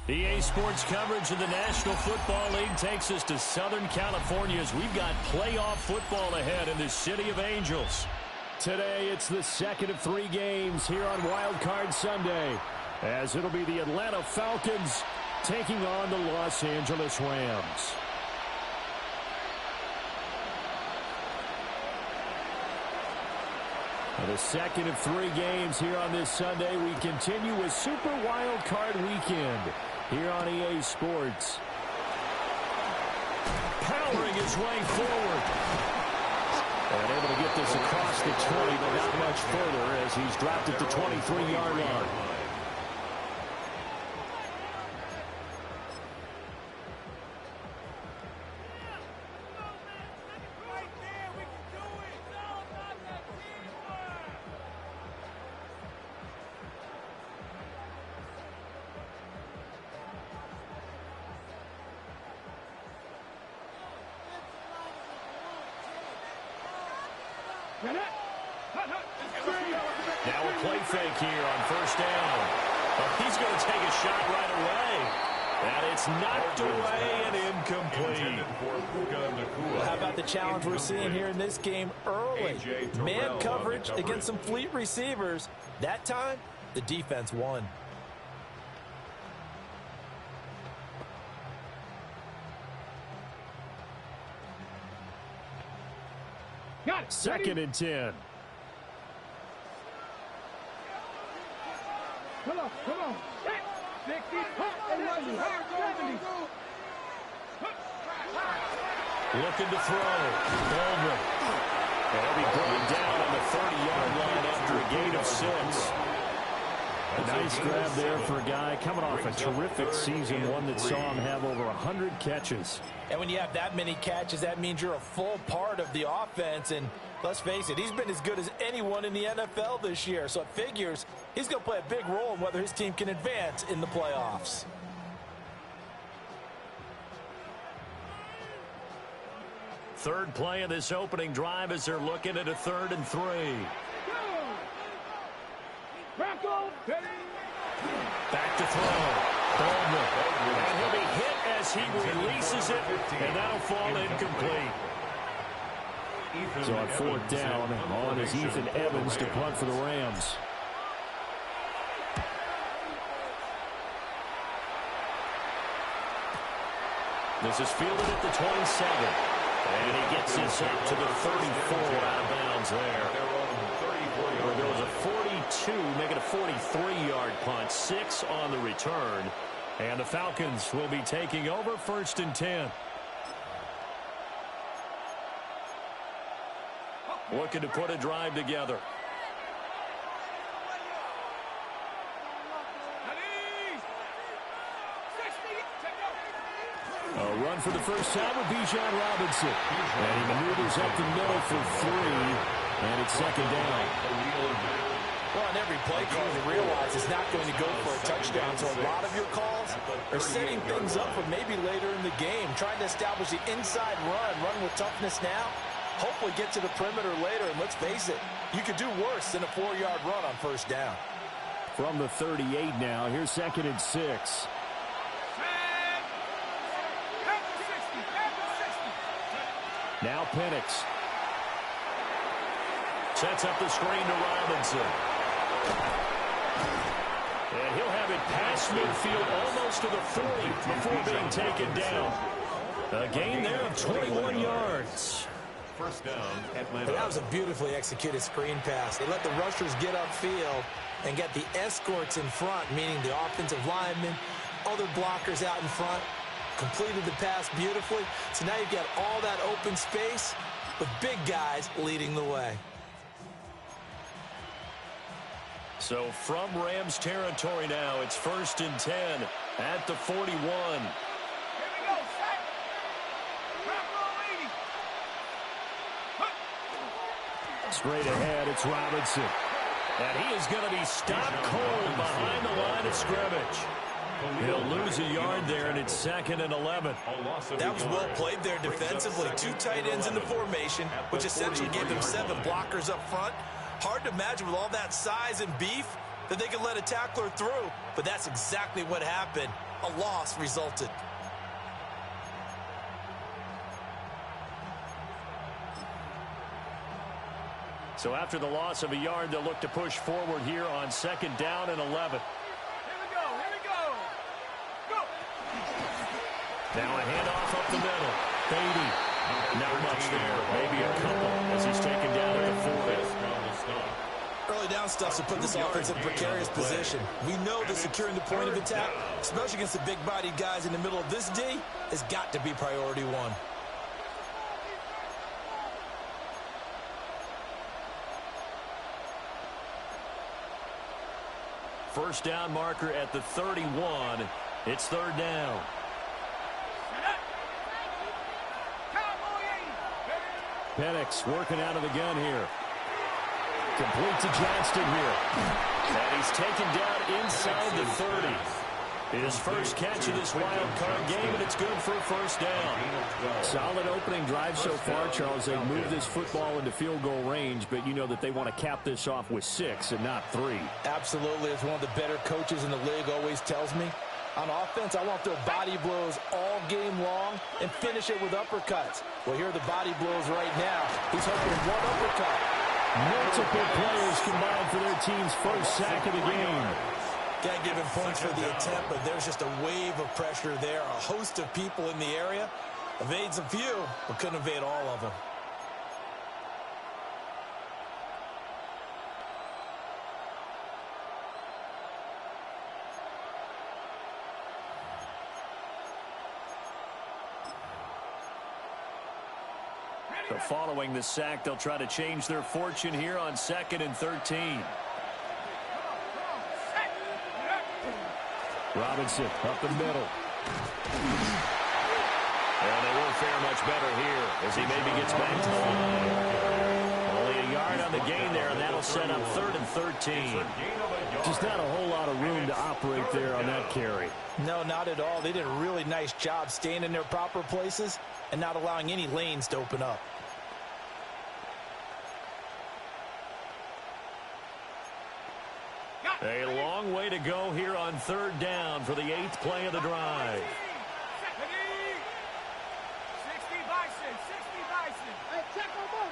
EA Sports coverage of the National Football League takes us to Southern California as we've got playoff football ahead in the City of Angels. Today, it's the second of 3 games here on Wild Card Sunday, as it'll be the Atlanta Falcons taking on the Los Angeles Rams. The second of 3 games here on this Sunday. We continue with Super Wild Card Weekend here on EA Sports. Powering his way forward. And able to get this across the 20, but not much further as he's dropped at the 23-yard line. Now a play fake here on first down. Oh, he's going to take a shot right away. And it's knocked away and incomplete. Well, how about the challenge we're seeing here in this game early? Man coverage against some fleet receivers. That time, the defense won. Second and 10. Come on. 60, 70. Looking to throw. Baldwin. He'll be brought down on the 30-yard line after a gain of 6. A nice grab there for a guy coming off a terrific season, one that saw him have over 100 catches. And when you have that many catches, that means you're a full part of the offense. And let's face it, he's been as good as anyone in the NFL this year. So it figures he's going to play a big role in whether his team can advance in the playoffs. Third play of this opening drive as they're looking at a 3rd and 3. Back to throw. Baldwin. And he'll be hit as he releases it, and that'll fall incomplete. So on 4th down, on is Ethan Evans to punt for the Rams. This is fielded at the 27. And he gets this up to the 34 out of bounds there. There was a 42, making a 43-yard punt, 6 on the return. And the Falcons will be taking over 1st and 10. Looking to put a drive together. A run for the first time with Bijan Robinson. And he maneuvers up the middle for 3. And it's 2nd down. Well, on every play call, you realize it's not going to go for a touchdown. So a lot of your calls are setting things up for maybe later in the game, trying to establish the inside run with toughness now. Hopefully get to the perimeter later. And let's face it, you could do worse than a 4-yard run on first down. From the 38 now, here's 2nd and 6. Now Penix. Sets up the screen to Robinson. And he'll have it past midfield almost to the 40 before being taken down. A gain there of 21 yards. First down, Atlanta. That was a beautifully executed screen pass. They let the rushers get upfield and get the escorts in front, meaning the offensive linemen, other blockers out in front. Completed the pass beautifully. So now you've got all that open space with big guys leading the way. So from Rams territory now, it's 1st and 10 at the 41. Straight ahead, it's Robinson. And he is going to be stopped cold behind the line of scrimmage. He'll lose a yard there, and it's 2nd and 11. That was well played there defensively. 2 tight ends in the formation, which essentially gave them 7 blockers up front. Hard to imagine with all that size and beef, that they could let a tackler through, but that's exactly what happened. A loss resulted. So after the loss of a yard, they'll look to push forward here on 2nd down and 11. Here we go. Here we go. Go. Now a handoff up the middle. Beatty. Not much there. Maybe a couple as he's taken down at the 40. Early down stuff to put this offense in a precarious position. We know that securing the point of attack, especially against the big-bodied guys in the middle of this D, has got to be priority one. First down marker at the 31. It's 3rd down. Penix working out of the gun here. Complete to Johnston here. And he's taken down inside the 30. His first catch of this wild card game, and it's good for a first down. Solid opening drive so far, Charles. They've moved this football into field goal range, but you know that they want to cap this off with 6 and not 3. Absolutely. As one of the better coaches in the league always tells me, on offense, I want to throw body blows all game long and finish it with uppercuts. Well, here are the body blows right now. He's hoping one uppercut. Multiple players combined for their team's first sack of the game. Can't give him points for the attempt, but there's just a wave of pressure there. A host of people in the area. Evades a few, but couldn't evade all of them. So following the sack, they'll try to change their fortune here on 2nd and 13. Robinson up the middle. And they won't fare much better here as he maybe gets back to the line. Only a yard on the gain there, and that'll set up 3rd and 13. Just not a whole lot of room to operate there on that carry. No, not at all. They did a really nice job staying in their proper places and not allowing any lanes to open up. A long way to go here on 3rd down for the 8th play of the drive. 60 Bison. Hey, check on both.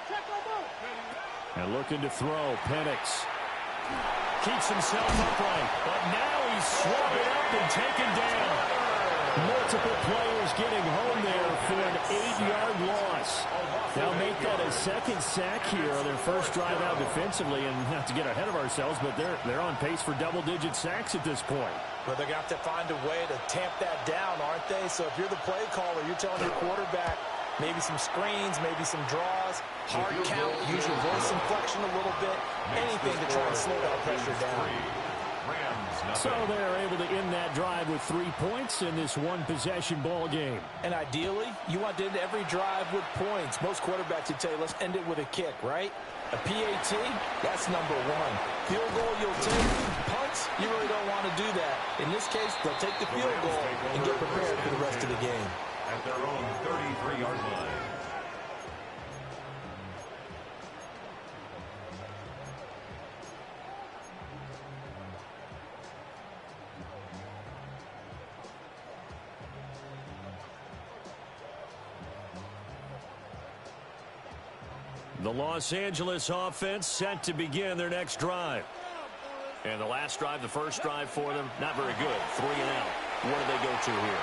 And looking to throw, Penix. Keeps himself upright, but now he's swatted up and taken down. Multiple players getting home there for an 8-yard loss. They'll make that a 2nd sack here on their first drive out defensively, and not to get ahead of ourselves, but they're on pace for double-digit sacks at this point. Well, they're going to have to find a way to tamp that down, aren't they? So if you're the play caller, you're telling your quarterback maybe some screens, maybe some draws, hard count, use your voice inflection a little bit, anything to try and slow that pressure down. So they're able to end that drive with 3 points in this one-possession ball game. And ideally, you want to end every drive with points. Most quarterbacks would tell you, let's end it with a kick, right? A PAT, that's number 1. Field goal, you'll take. Punts, you really don't want to do that. In this case, they'll take the field goal and get prepared for the rest of the game. At their own 33-yard line. The Los Angeles offense set to begin their next drive. And the last drive, the first drive for them, not very good. 3 and out. What do they go to here?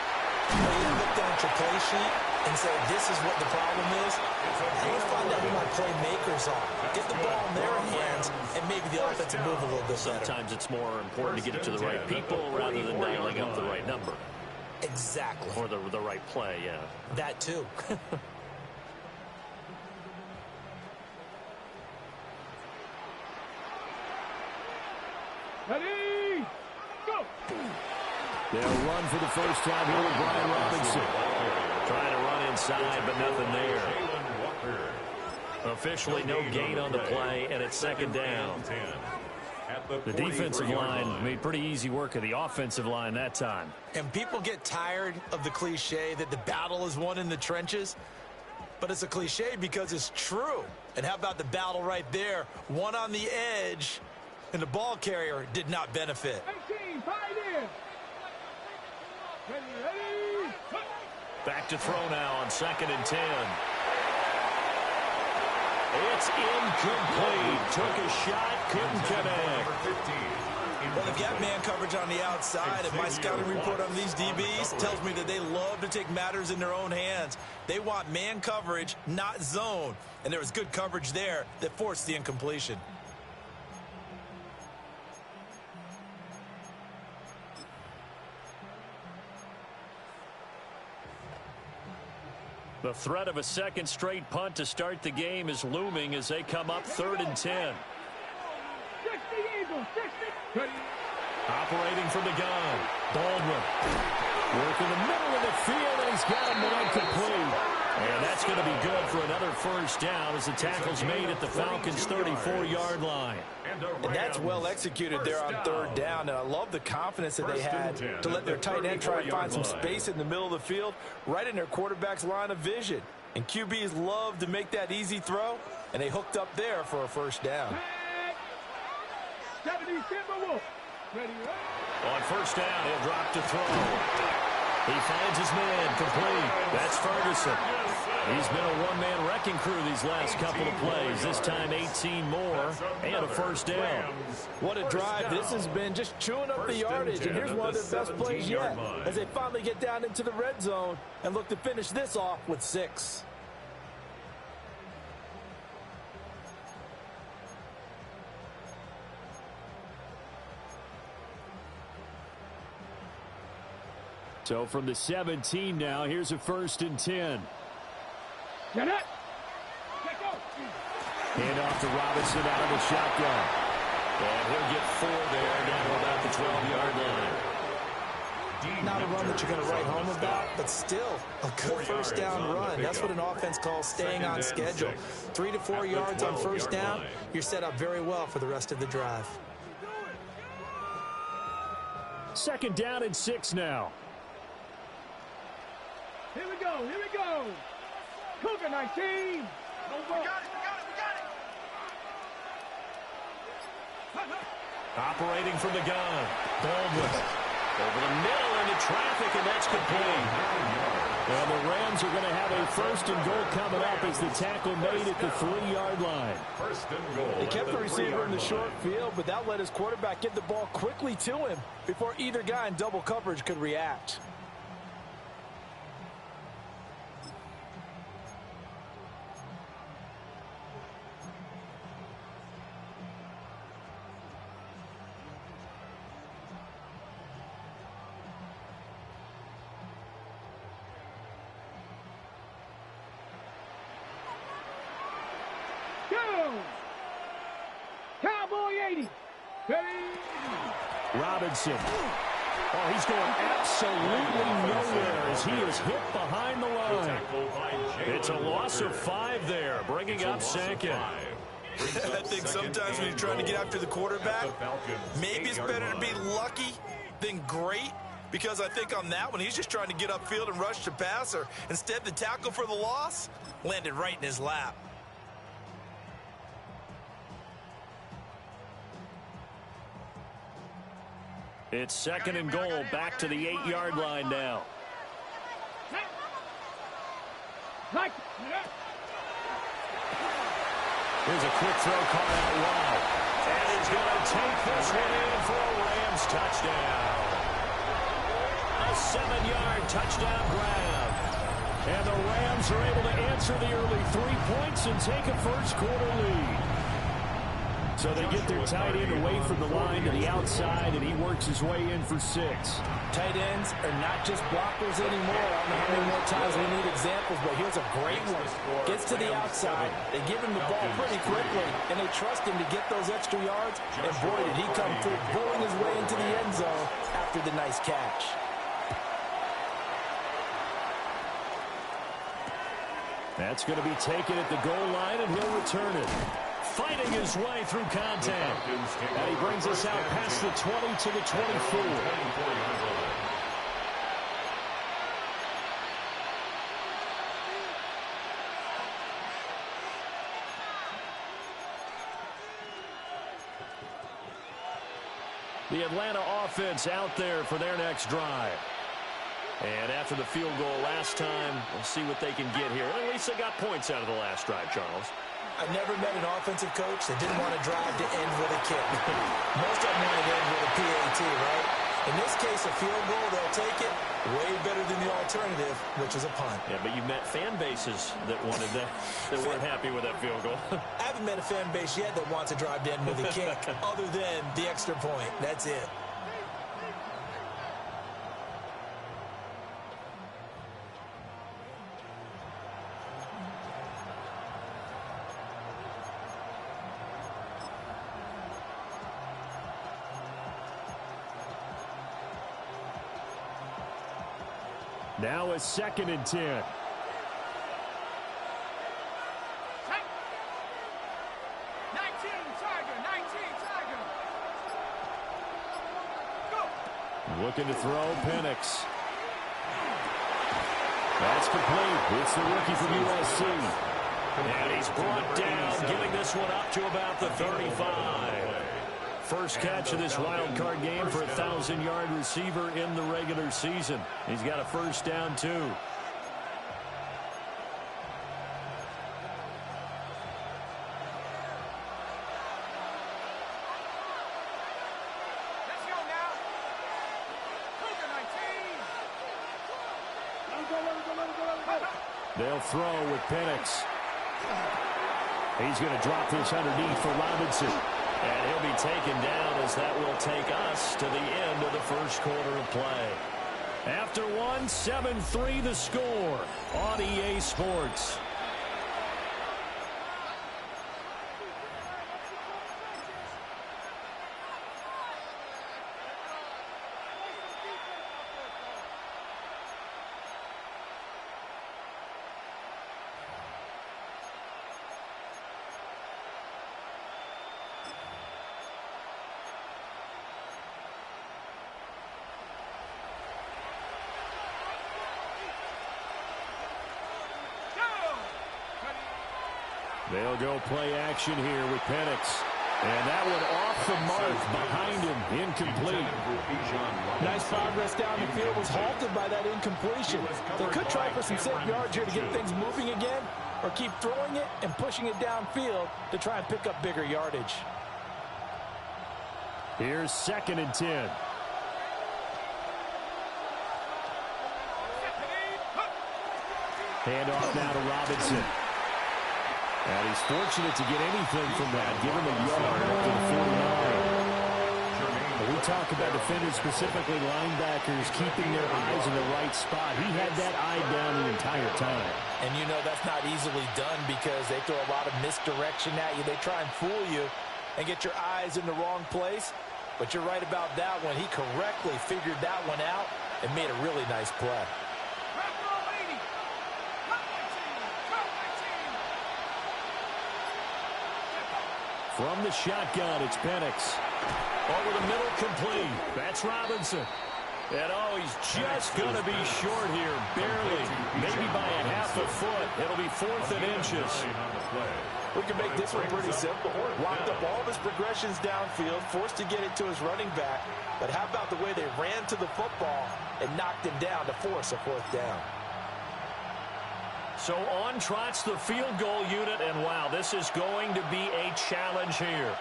You look down at your play sheet and say, this is what the problem is. I'm going to find out who my playmakers are. Get the ball in their hands, and maybe the offense will move a little bit better. Sometimes it's more important to get it to the right people rather than dialing up the right number. Exactly. Or the right play, yeah. That too. Ready, go! They'll run for the first time here with Brian Robinson. Trying to run inside, but nothing there. Officially no gain on the play, and it's 2nd down. The defensive line made pretty easy work of the offensive line that time. And people get tired of the cliche that the battle is won in the trenches. But it's a cliche because it's true. And how about the battle right there? One on the edge and the ball carrier did not benefit. 18, fight in. Ready. Back to throw now on 2nd and 10. It's incomplete. Took a shot, couldn't connect. Well, if you have man coverage on the outside, and my scouting report on these DBs tells me that they love to take matters in their own hands. They want man coverage, not zone. And there was good coverage there that forced the incompletion. The threat of a second straight punt to start the game is looming as they come up 3rd and 10. 60 Eagles, 60. Operating from the gun. Baldwin. Work in the middle of the field, and he's got him wide complete. And that's going to be good for another first down as the tackle's made at the Falcons' 34-yard line. And that's well executed there on 3rd down. And I love the confidence that they had to let their tight end try and find some space in the middle of the field, right in their quarterback's line of vision. And QBs love to make that easy throw, and they hooked up there for a first down. 70 Timberwolves. Ready. On first down, he'll drop to throw. He finds his man complete. That's Ferguson. He's been a one-man wrecking crew these last couple of plays. This time 18 more and a first down. What a drive. This has been just chewing up the yardage. And here's one of their best plays yet as they finally get down into the red zone and look to finish this off with 6. So from the 17 now, here's a 1st and 10. Get it. Hand off to Robinson out of the shotgun. And he'll get 4 there down to about the 12-yard line. Not a run that you're going to write home about, but still a good first down run. That's what an offense calls staying on schedule. 3 to 4 yards on first down, you're set up very well for the rest of the drive. 2nd down and 6 now. Here we go. Here we go. Cougar 19. We got it. Operating from the gun. Baldwin. Over the middle into traffic, and that's complete. Well, the Rams are going to have a 1st and goal coming up as the tackle made at the 3-yard line. 1st and goal. They kept the receiver in the short field, but that let his quarterback get the ball quickly to him before either guy in double coverage could react. Cowboy 80. Ready. Robinson. Oh, he's going absolutely nowhere as he is hit behind the line. It's a loss of 5 there, bringing up 2nd. I think sometimes when you're trying to get after the quarterback, maybe it's better to be lucky than great, because I think on that one, he's just trying to get upfield and rush the passer. Instead, the tackle for the loss landed right in his lap. It's 2nd and goal, back to the 8-yard line now. Here's a quick throw caught out wide. And he's going to take this one in for a Rams touchdown. A 7-yard touchdown grab. And the Rams are able to answer the early 3 points and take a first-quarter lead. So they get their tight end away from the line to the outside, and he works his way in for 6. Tight ends are not just blockers anymore. I don't know how many more times we need examples, but here's a great one. Gets to the outside. They give him the ball pretty quickly, and they trust him to get those extra yards. And boy, did he come through, bowling his way into the end zone after the nice catch. That's going to be taken at the goal line, and he'll return it. Fighting his way through contact. And he brings us out past the 20 to the 24. The Atlanta offense out there for their next drive. And after the field goal last time, we'll see what they can get here. At least they got points out of the last drive, Charles. I never met an offensive coach that didn't want to drive to end with a kick. Most of them want to end with a PAT, right? In this case, a field goal, they'll take it. Way better than the alternative, which is a punt. Yeah, but you've met fan bases that wanted that, that weren't happy with that field goal. I haven't met a fan base yet that wants to drive to end with a kick other than the extra point. That's it. Now a 2nd and 10. 19, Tiger, 19, Tiger. Go. Looking to throw, Penix. That's complete. It's the rookie from USC. And he's brought down, giving this one up to about the 35. First catch of this wild card game for a 1,000-yard receiver in the regular season. He's got a first down, too. Let's go now. Cougar 19. They'll throw with Penix. He's going to drop this underneath for Robinson. And he'll be taken down as that will take us to the end of the first quarter of play. After one, 7-3 the score on EA Sports. They'll go play action here with Penix. And that one off the mark behind him, incomplete. Nice progress down the field, was halted by that incompletion. They could try for some safe yards here to get things moving again, or keep throwing it and pushing it downfield to try and pick up bigger yardage. Here's 2nd and 10. Handoff now to Robinson. And he's fortunate to get anything from that, given the yard up to the 49. We talk about defenders, specifically linebackers, keeping their eyes in the right spot. He had that eye down the entire time. And you know that's not easily done because they throw a lot of misdirection at you. They try and fool you and get your eyes in the wrong place. But you're right about that one. He correctly figured that one out and made a really nice play. From the shotgun, it's Penix. Over the middle, complete. That's Robinson. And, oh, he's just going to be short here, barely. Maybe by a half a foot. It'll be 4th and inches. We can make this one pretty simple. Locked up all of his progressions downfield, forced to get it to his running back. But how about the way they ran to the football and knocked him down to force a 4th down? So on trots the field goal unit, and wow, this is going to be a challenge here.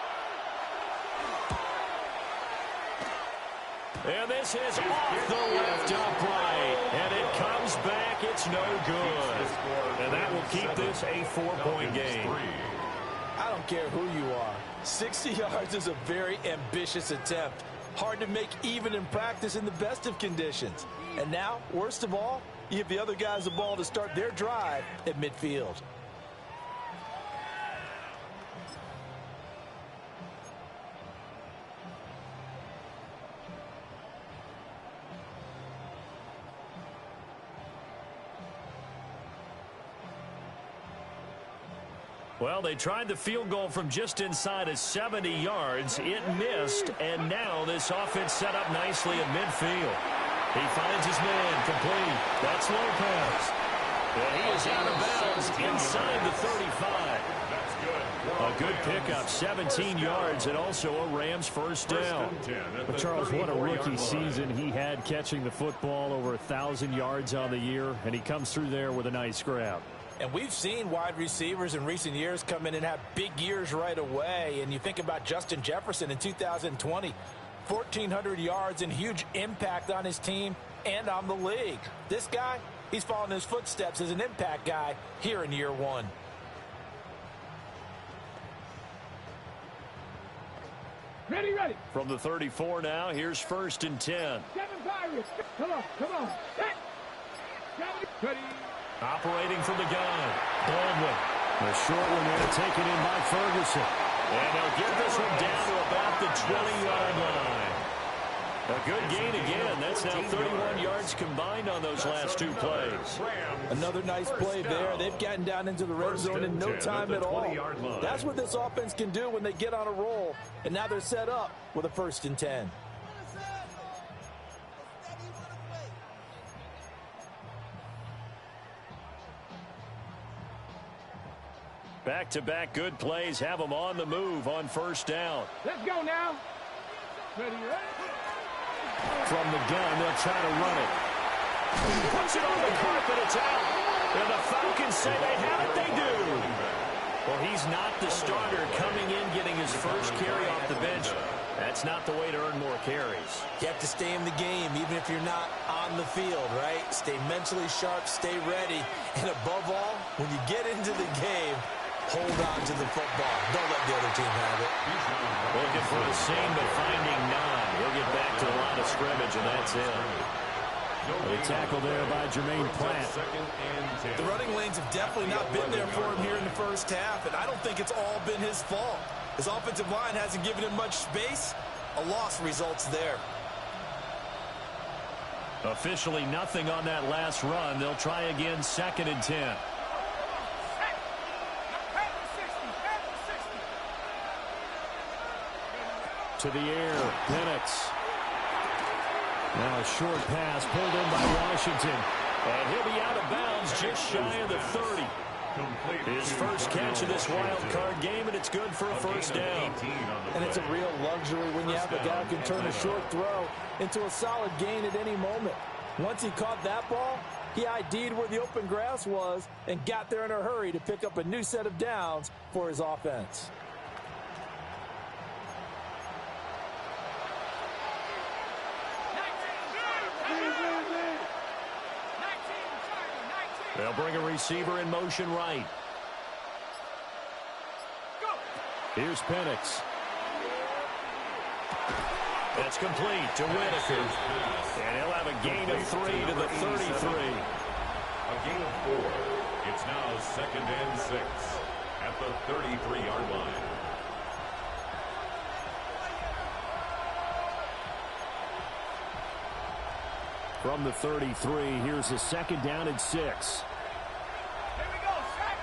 And this is off the left upright, and it comes back, it's no good. And that will keep this a 4-point game. I don't care who you are. 60 yards is a very ambitious attempt. Hard to make even in practice in the best of conditions. And now, worst of all, you give the other guys the ball to start their drive at midfield. Well, they tried the field goal from just inside of 70 yards. It missed, and now this offense set up nicely at midfield. He finds his man, complete. That's Lopez. And he is out of bounds inside the 35. A good pickup, 17 yards, and also a Rams first down. But Charles, what a rookie season he had catching the football, over 1,000 yards on the year, and he comes through there with a nice grab. And we've seen wide receivers in recent years come in and have big years right away. And you think about Justin Jefferson in 2020, 1,400 yards and huge impact on his team and on the league. This guy, he's following his footsteps as an impact guy here in year one. Ready, ready. From the 34 now, here's 1st and 10. 7 Pirates. Come on. Set. Ready. Operating from the gun. Baldwin. A short one there, taken in by Ferguson. And they'll get this one down to about the 20-yard line. A good gain again. That's now 31 yards combined on those last 2 plays. Another nice play there. They've gotten down into the red zone in no time at all. That's what this offense can do when they get on a roll. And now they're set up with a 1st and 10. Back-to-back good plays have them on the move on 1st down. Let's go now. Ready. From the gun, they'll try to run it. Puts it on the carpet, it's out. And the Falcons say they have it, they do. Well, he's not the starter coming in, getting his first carry off the bench. That's not the way to earn more carries. You have to stay in the game, even if you're not on the field, right? Stay mentally sharp, stay ready. And above all, when you get into the game, hold on to the football. Don't let the other team have it. Looking for the same, but finding none. He'll get back to the line of scrimmage, and that's it. A tackle there by Jermaine Pratt. The running lanes have definitely not been there for him here in the first half, and I don't think it's all been his fault. His offensive line hasn't given him much space. A loss results there. Officially nothing on that last run. They'll try again, 2nd and 10. To the air, Penix. Now a short pass pulled in by Washington. And he'll be out of bounds just shy of the 30. His first catch of this wild card game, and it's good for a 1st down. And it's a real luxury when you have a guy who can turn a short throw into a solid gain at any moment. Once he caught that ball, he ID'd where the open grass was and got there in a hurry to pick up a new set of downs for his offense. They'll bring a receiver in motion right. Here's Penix. That's complete to Whitaker. And he'll have a gain of 3 to the 33. A gain of 4. It's now 2nd and 6 at the 33-yard line. From the 33, here's a 2nd down and 6. Here we go, set.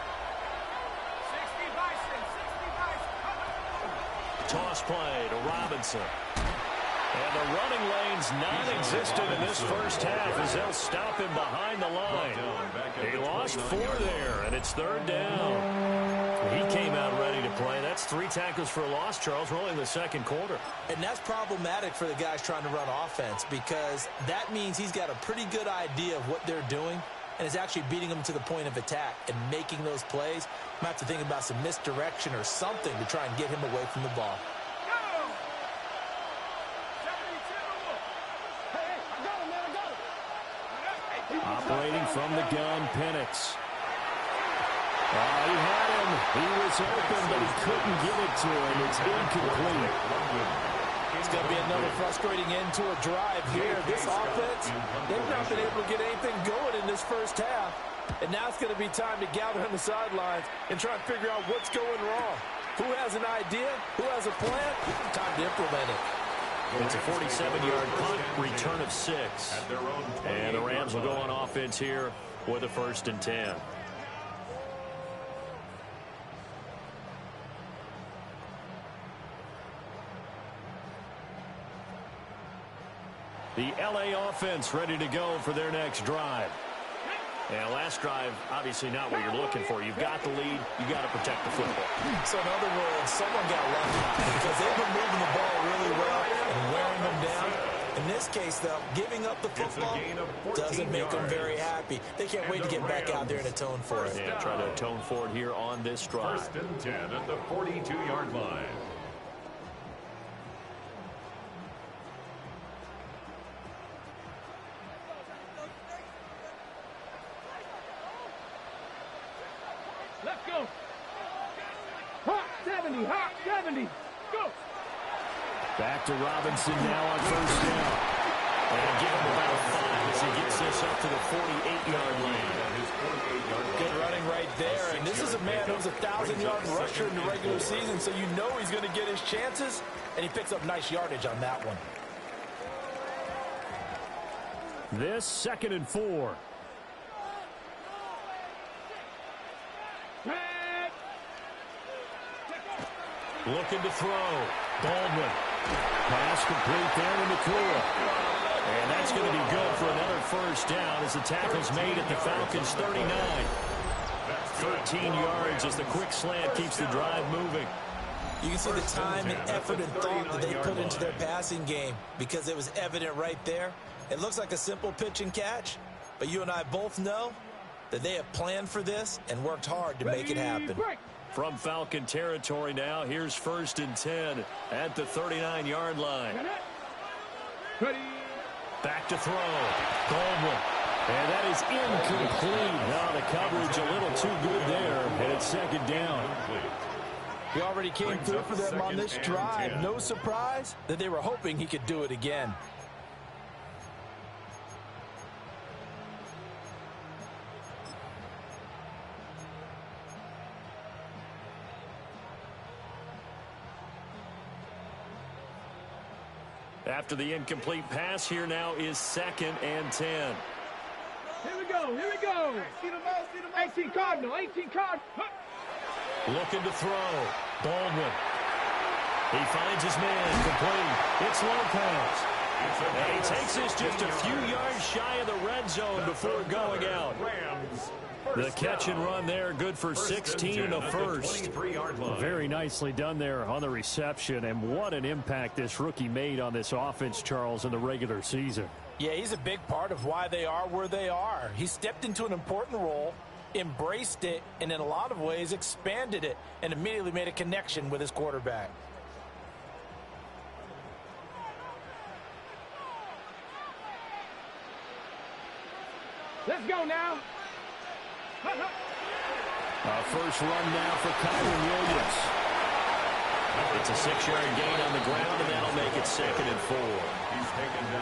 60 Bison, 60 Bison. Toss play to Robinson. And the running lane's non-existent in this first half as they'll stop him behind the line. He lost 4 there, and it's 3rd down. He came out ready to play. That's 3 tackles for a loss, Charles, rolling the 2nd quarter. And that's problematic for the guys trying to run offense because that means he's got a pretty good idea of what they're doing and is actually beating them to the point of attack and making those plays. Might have to think about some misdirection or something to try and get him away from the ball. Operating from the gun, Penix. He had him. He was open, but he couldn't get it to him. It's incomplete. It's going to be another frustrating end to a drive here. This offense, they've not been able to get anything going in this first half. And now it's going to be time to gather on the sidelines and try and figure out what's going wrong. Who has an idea? Who has a plan? Time to implement it. It's a 47-yard punt, return of 6. And the Rams will go on offense here with a 1st and 10. The LA offense ready to go for their next drive. Yeah, last drive, obviously not what you're looking for. You've got the lead. You've got to protect the football. So in other words, someone got lucky because they've been moving the ball really well and wearing them down. In this case, though, giving up the football doesn't make them very happy. They can't wait to get back out there and atone for it. Yeah, try to atone for it here on this drive. 1st and 10 at the 42-yard line. Let's go. Hot 70, hot 70. Go. Back to Robinson now on 1st down. And give him about a 5 as he gets this up to the 48-yard line. Good running right there. And this is a man who's a 1,000-yard rusher in the regular season, so you know he's going to get his chances, and he picks up nice yardage on that one. This 2nd and 4. Looking to throw. Baldwin. Pass complete down in the clear. And that's going to be good for another 1st down as the tackle's made at the Falcons' 39. 13 yards as the quick slant keeps the drive moving. You can see the time and effort and thought that they put into their passing game because it was evident right there. It looks like a simple pitch and catch, but you and I both know that they have planned for this and worked hard to make it happen. From Falcon territory now, here's 1st and 10 at the 39-yard line. Back to throw. Baldwin. And that is incomplete. Now the coverage a little too good there, and it's 2nd down. He already came through for them on this drive. No surprise that they were hoping he could do it again. After the incomplete pass, here now is 2nd and 10. Here we go, here we go. 18 Cardinal, 18 Cardinal. Looking to throw. Baldwin. He finds his man. Complete. It's Lopez. And he takes this just a few yards shy of the red zone before going out. The catch and run there, good for 16 and a 1st. Very nicely done there on the reception, and what an impact this rookie made on this offense, Charles, in the regular season. Yeah, he's a big part of why they are where they are. He stepped into an important role, embraced it, and in a lot of ways expanded it, and immediately made a connection with his quarterback. Let's go now. First run now for Kyron Williams. It's a 6-yard gain on the ground, and that'll make it 2nd and 4.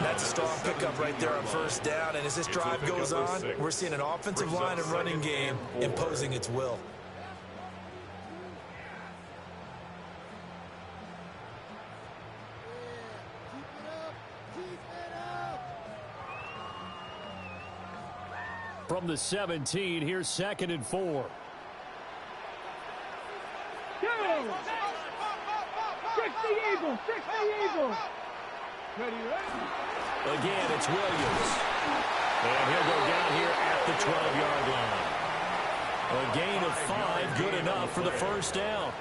That's a strong pickup right there on 1st down, and as this drive goes on, we're seeing an offensive line and running game imposing its will. From the 17, here's 2nd and 4. Go! 60 Eagles, 60 Eagles. Ready, ready. Again, it's Williams. And he'll go down here at the 12-yard line. A gain of 5, good enough for the 1st down.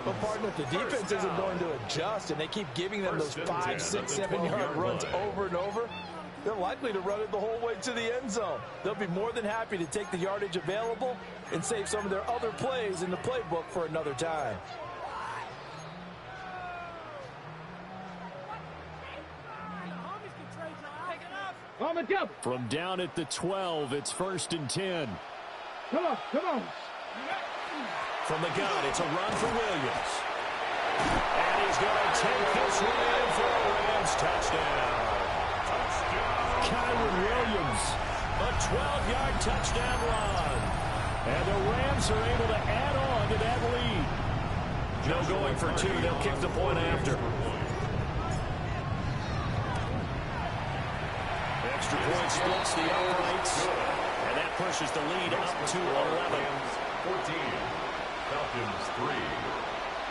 But partner, the defense isn't going to adjust, and they keep giving them those 5, 6, 7-yard runs over and over. They're likely to run it the whole way to the end zone. They'll be more than happy to take the yardage available and save some of their other plays in the playbook for another time. On the double. From down at the 12, it's 1st and 10. Come on, come on. From the gun, it's a run for Williams. And he's going to take this one in for a Rams touchdown. Kyron Williams, a 12-yard touchdown run. And the Rams are able to add on to that lead. No going for 2. They'll kick the point after. Extra point splits the uprights. And that pushes the lead up to 11. 14. Falcons 3.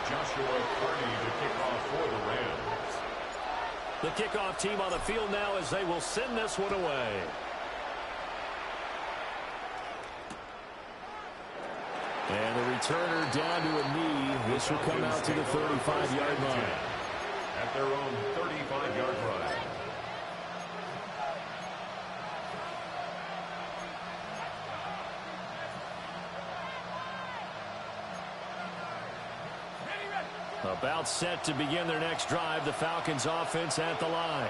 Joshua Kearney to kick off for the Rams. The kickoff team on the field now as they will send this one away. And the returner down to a knee. This will come out to the 35-yard line. At their own 35-yard line. About set to begin their next drive, the Falcons offense at the line.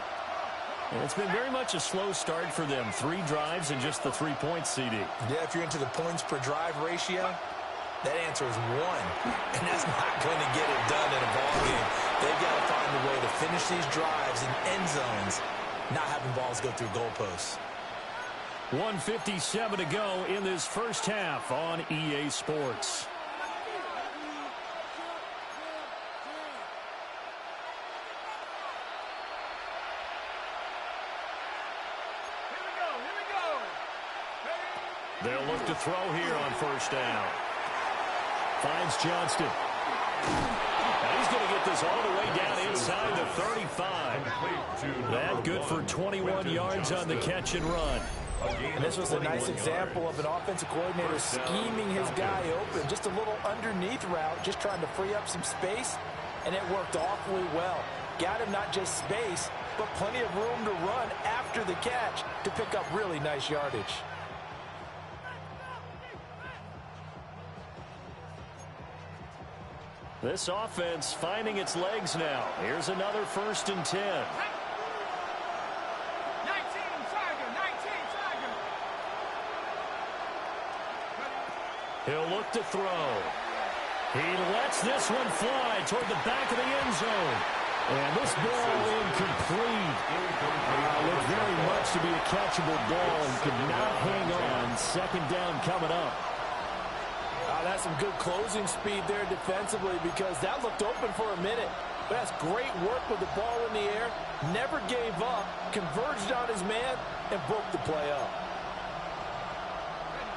And it's been very much a slow start for them. 3 drives and just the 3 points, CD. Yeah, if you're into the points per drive ratio, that answer is 1. And that's not going to get it done in a ball game. They've got to find a way to finish these drives in end zones, not having balls go through goalposts. 1:57 to go in this first half on EA Sports. They'll look to throw here on first down. Finds Johnston. And he's going to get this all the way down inside the 35. That good for 21 yards on the catch and run. And this was a nice example of an offensive coordinator scheming his guy open. Just a little underneath route, just trying to free up some space, and it worked awfully well. Got him not just space, but plenty of room to run after the catch to pick up really nice yardage. This offense finding its legs now. Here's another 1st and 10. 19 Tiger. He'll look to throw. He lets this one fly toward the back of the end zone. And this ball incomplete. Looked very much to be a catchable ball and could not hang on. 2nd down coming up. That's some good closing speed there defensively because that looked open for a minute. But that's great work with the ball in the air. Never gave up, converged on his man, and broke the play up.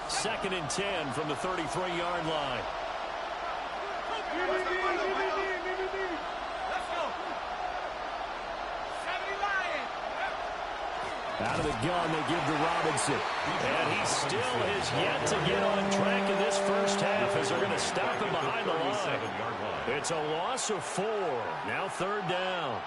2nd and 10 from the 33-yard line. Out of the gun, they give to Robinson. And he still has yet to get on track in this first half as they're going to stop him behind the line. It's a loss of 4. Now 3rd down.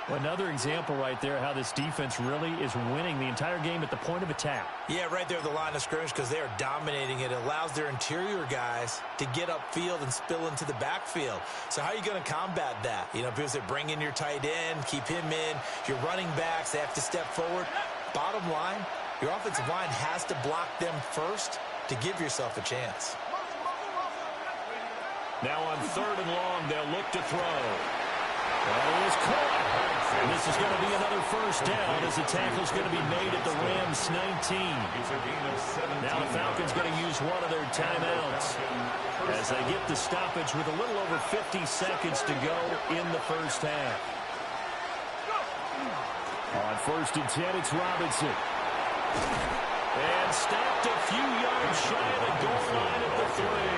Well, another example right there how this defense really is winning the entire game at the point of attack. Yeah, right there at the line of scrimmage because they are dominating it. It allows their interior guys to get upfield and spill into the backfield. So how are you going to combat that? You know, because they bring in your tight end, keep him in. Your running backs, they have to step forward. Bottom line, your offensive line has to block them first to give yourself a chance. Now on 3rd and long, they'll look to throw. Well, it was caught. And this is going to be another 1st down as the tackle's going to be made at the Rams 19. Now the Falcons going to use one of their timeouts as they get the stoppage with a little over 50 seconds to go in the first half. On 1st and 10, it's Robinson. And stopped a few yards shy of the goal line at the 3.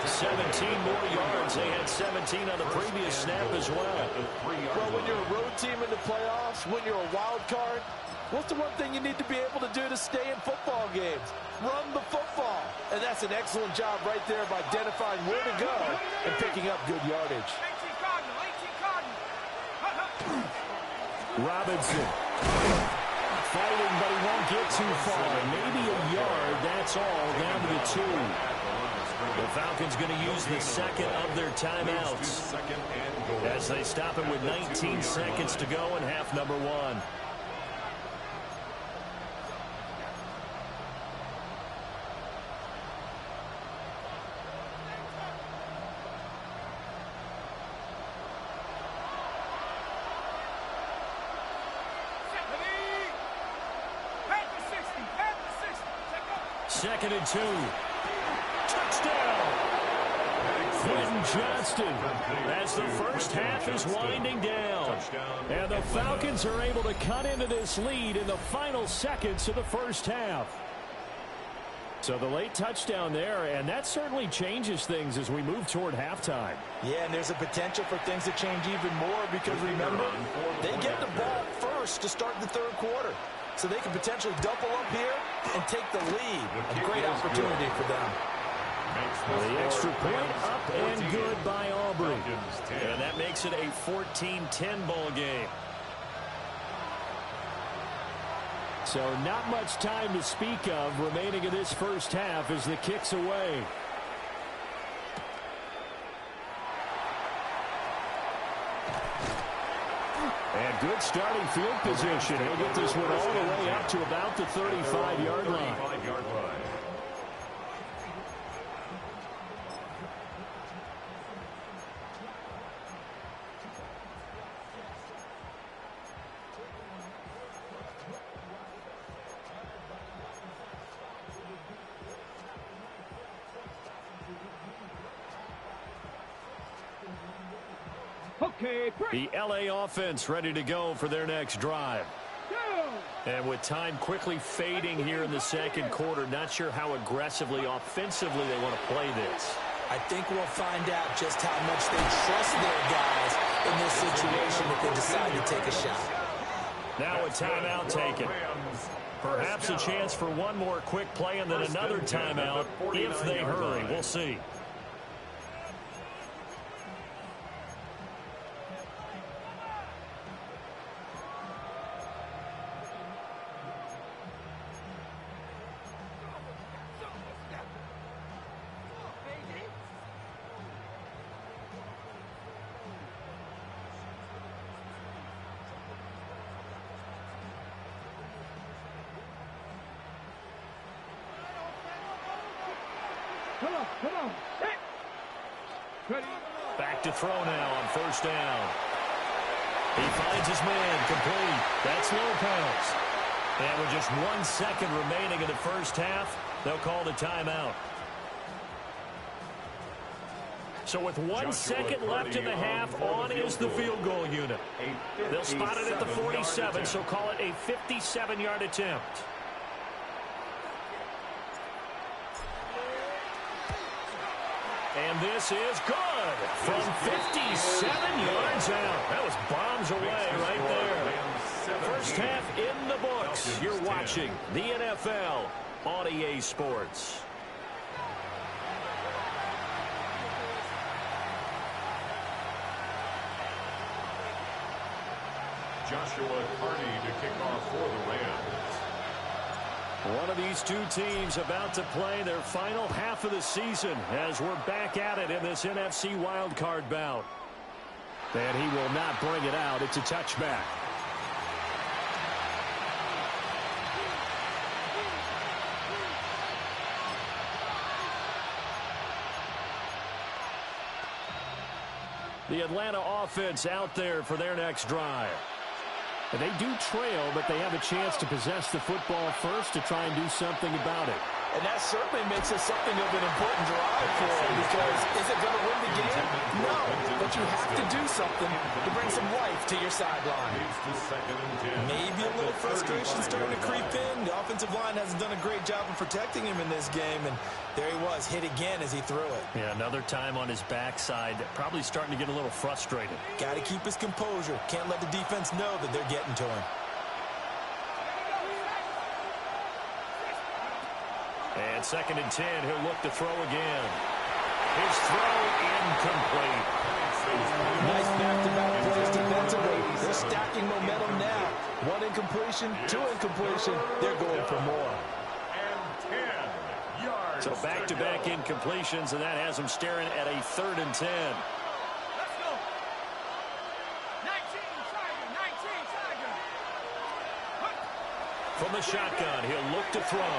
17 more yards. They had 17 on the previous snap as well. Well, when you're a road team in the playoffs, when you're a wild card, what's the one thing you need to be able to do to stay in football games? Run the football. And that's an excellent job right there of identifying where to go and picking up good yardage. 18 Cardinal. Robinson. Fighting, but he won't get too far. Maybe a yard. That's all. Down to the 2. The Falcons going to use the 2nd of their timeouts as they stop him with 19 seconds to go in half number 1. Second and 2. Touchdown! Quentin Johnston as the first half is winding down. And the Falcons are able to cut into this lead in the final seconds of the first half. So the late touchdown there, and that certainly changes things as we move toward halftime. Yeah, and there's a potential for things to change even more because, remember, they get the ball first to start the 3rd quarter. So they can potentially double up here and take the lead. A great opportunity for them. The extra point up and good by Aubrey. And that makes it a 14-10 ball game. So not much time to speak of remaining in this first half as the kick's away. And good starting field position. He'll get this one all the way up to about the 35-yard line. The LA offense ready to go for their next drive. And with time quickly fading here in the second quarter, not sure how aggressively, offensively they want to play this. I think we'll find out just how much they trust their guys in this situation if they decide to take a shot. Now a timeout taken. Perhaps a chance for one more quick play and then another timeout if they hurry. We'll see. Come on. Ready. Back to throw now on first down. He finds his man complete. That's Lopez. And with just 1 second remaining in the first half, they'll call the timeout. So with 1 second left in the half, on is the field goal unit. They'll spot it at the 47, so call it a 57-yard attempt. And this is good from 57 yards out. That was bombs away right there. First half in the books. You're watching the NFL on EA Sports. Joshua Carney to kick off for the Rams. One of these two teams about to play their final half of the season as we're back at it in this NFC wildcard bout. And he will not bring it out. It's a touchback. The Atlanta offense out there for their next drive. And they do trail, but they have a chance to possess the football first to try and do something about it. And that certainly makes it something of an important drive for them, because is it going to win the game? No, but you have to do something to bring some life to your sideline. Maybe a little frustration starting to creep in. The offensive line hasn't done a great job of protecting him in this game, and there he was, hit again as he threw it. Yeah, another time on his backside, probably starting to get a little frustrated. Got to keep his composure. Can't let the defense know that they're getting to him. And 2nd and 10, he'll look to throw again. His throw incomplete. Nice back-to-back plays defensively. They're stacking momentum now. 1 incompletion, 2 incompletion. They're going for more. And 10 yards. So back-to-back incompletions, and that has him staring at a 3rd and 10. Let's go. 19 Tiger. From the shotgun, he'll look to throw.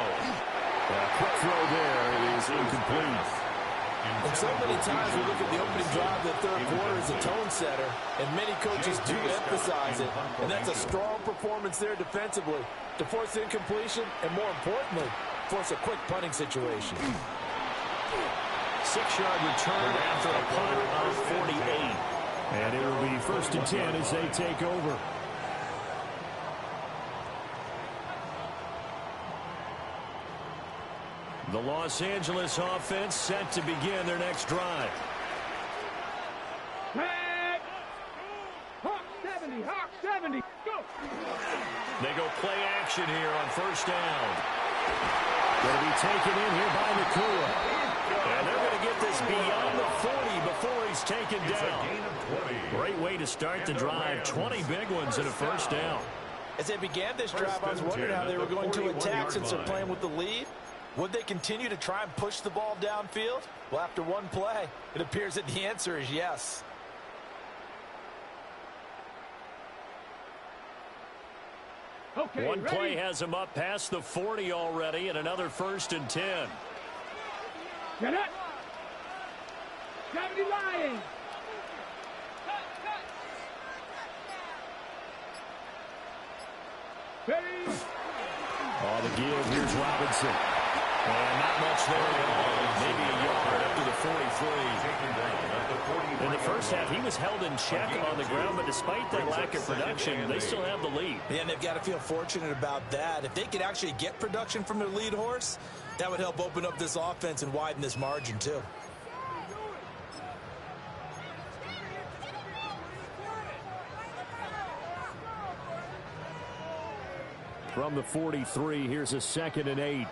A quick throw there is incomplete. And so many times we look at the opening drive of the 3rd quarter as a tone setter, and many coaches do emphasize it. And that's a strong performance there defensively to force incompletion and, more importantly, force a quick punting situation. 6-yard return after a punt of 48. And it will be 1st and 10 as they take over. The Los Angeles offense set to begin their next drive. Hawk 70, go! They go play action here on 1st down. Going to be taken in here by Nakua. And they're going to get this beyond the 40 before he's taken down. Great way to start the drive. 20 big ones and a first down. As they began this drive, I was wondering how they were going to attack since they're playing with the lead. Would they continue to try and push the ball downfield? Well, after one play, it appears that the answer is yes. Okay, one play ready? has him up past the 40 already, and another 1st and 10. Get it. 70 Lions. Ready? Oh, the give. Here's Robinson. And not much there at all. Maybe a yard up to the 43. In the first half, he was held in check on the ground, but despite that lack of production, they still have the lead. Yeah, and they've got to feel fortunate about that. If they could actually get production from their lead horse, that would help open up this offense and widen this margin, too. From the 43, here's a 2nd and 8.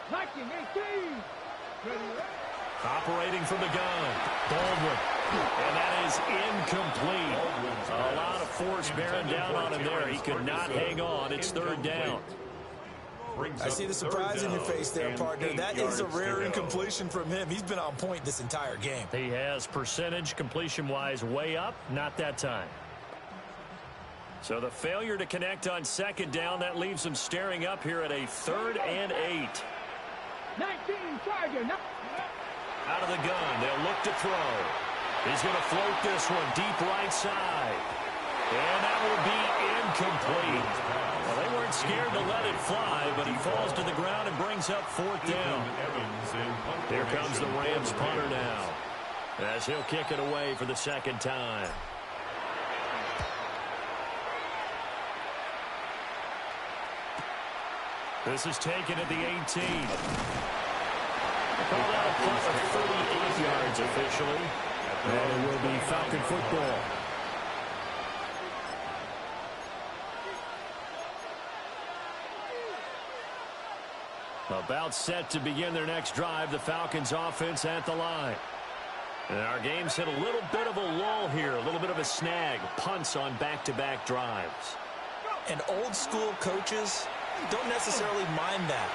19-18. Operating from the gun. Baldwin. And that is incomplete. A lot of force bearing down on him there. He could not hang on. It's 3rd down. I see the surprise in your face there, partner. That is a rare incompletion from him. He's been on point this entire game. He has percentage completion-wise way up. Not that time. So the failure to connect on 2nd down, that leaves him staring up here at a 3rd and 8. 19 Tiger. Out of the gun, they'll look to throw. He's going to float this one deep right side. And that will be incomplete. Well, they weren't scared to let it fly, but he falls to the ground and brings up 4th down. Here comes the Rams punter now, as he'll kick it away for the 2nd time. This is taken at the 18. Call that a punt of 38 yards officially. And it will be Falcon football. About set to begin their next drive, the Falcons offense at the line. And our game's hit a little bit of a lull here, a little bit of a snag. Punts on back-to-back drives. And old school coaches don't necessarily mind that.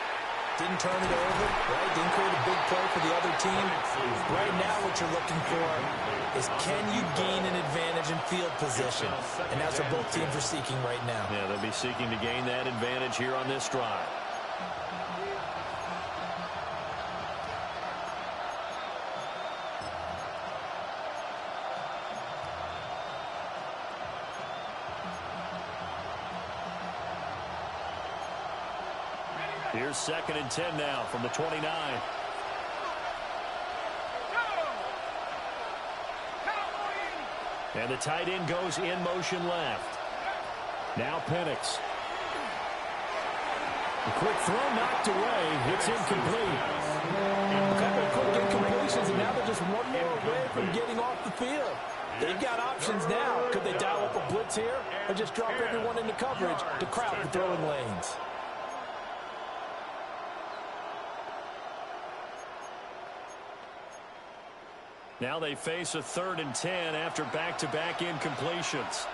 Didn't turn it over, right? Didn't create a big play for the other team. Right now what you're looking for is, can you gain an advantage in field position? And that's what both teams are seeking right now. Yeah, they'll be seeking to gain that advantage here on this drive. Here's 2nd and 10 now from the 29. And the tight end goes in motion left. Now Penix. A quick throw knocked away. It's incomplete. A couple of quick incompletions, and now they're just one more away from getting off the field. They've got options now. Could they dial up a blitz here or just drop everyone into coverage to crowd the throwing lanes? Now they face a 3rd and 10 after back-to-back incompletions.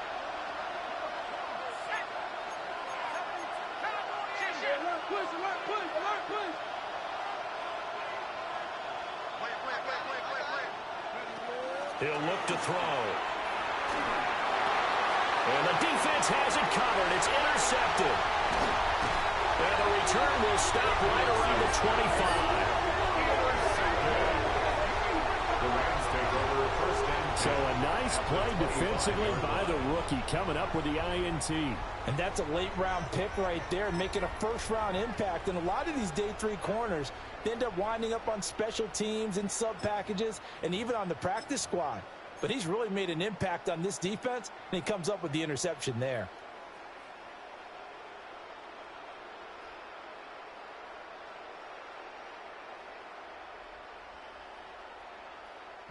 He'll look to throw. And the defense has it covered. It's intercepted. And the return will stop right around the 25. So a nice play defensively by the rookie, coming up with the INT. And that's a late-round pick right there, making a first-round impact. And a lot of these day 3 corners, they end up winding up on special teams and sub-packages and even on the practice squad. But he's really made an impact on this defense, and he comes up with the interception there.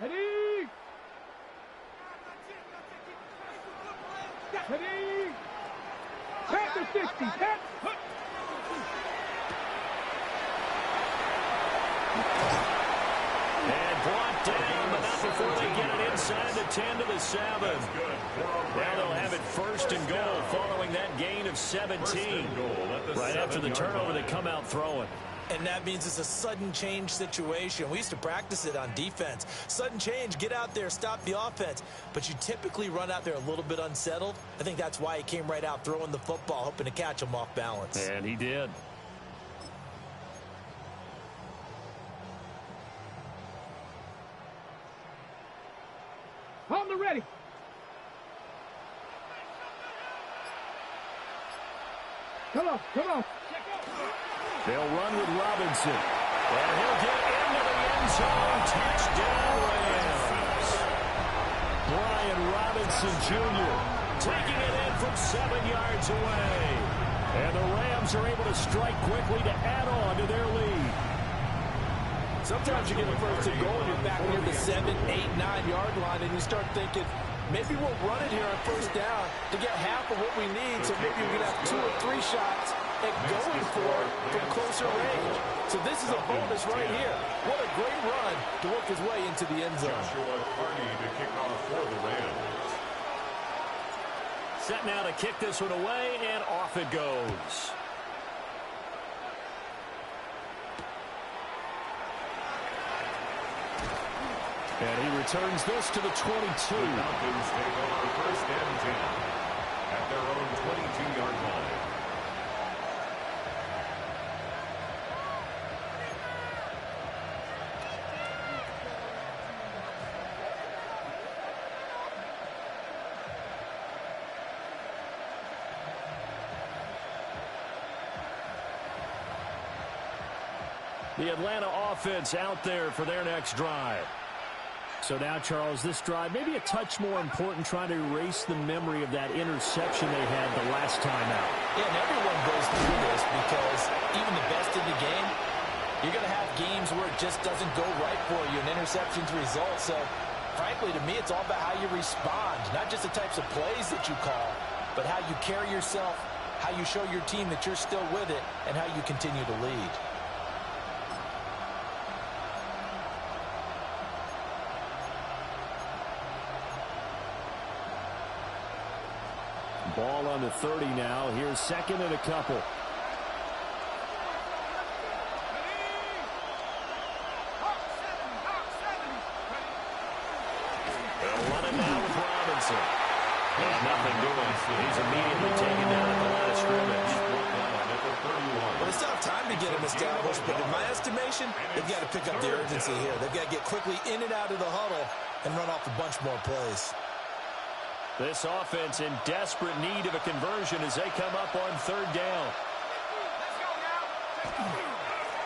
Ready? Ready? Panther 60. inside the 10 to the 7. Now they'll have it first and goal following that gain of 17. Right after the turnover, they come out throwing. And that means it's a sudden change situation. We used to practice it on defense. Sudden change, get out there, stop the offense. But you typically run out there a little bit unsettled. I think that's why he came right out throwing the football, hoping to catch him off balance. And he did. On the ready. Come on, come on. They'll run with Robinson. And he'll get into the end zone. Touchdown, Rams. Brian Robinson Jr. taking it in from 7 yards away. And the Rams are able to strike quickly to add on to their lead. Sometimes you get a first and goal and you're back near the 7, 8, 9-yard line, and you start thinking, maybe we'll run it here on first down to get half of what we need, so maybe we can have 2 or 3 shots at going for it from closer range. So this is a bonus right here. What a great run to work his way into the end zone. Joshua Carney to kick off for the Rams. Set now to kick this one away, and off it goes. And he returns this to the 22. The Falcons take over first and 10 at their own 22-yard line. The Atlanta offense out there for their next drive. So now, Charles, this drive maybe a touch more important, trying to erase the memory of that interception they had the last time out. Yeah, and everyone goes through this because even the best in the game, you're going to have games where it just doesn't go right for you and interceptions result. So, frankly, to me, it's all about how you respond, not just the types of plays that you call, but how you carry yourself, how you show your team that you're still with it, and how you continue to lead. Ball on the 30 now. Here's second and a couple. They'll run it now with Robinson. There's nothing doing. He's immediately taken down at the line of scrimmage. Well, it's not time to get him established, but in my estimation, they've got to pick up the urgency here. They've got to get quickly in and out of the huddle and run off a bunch more plays. This offense in desperate need of a conversion as they come up on third down.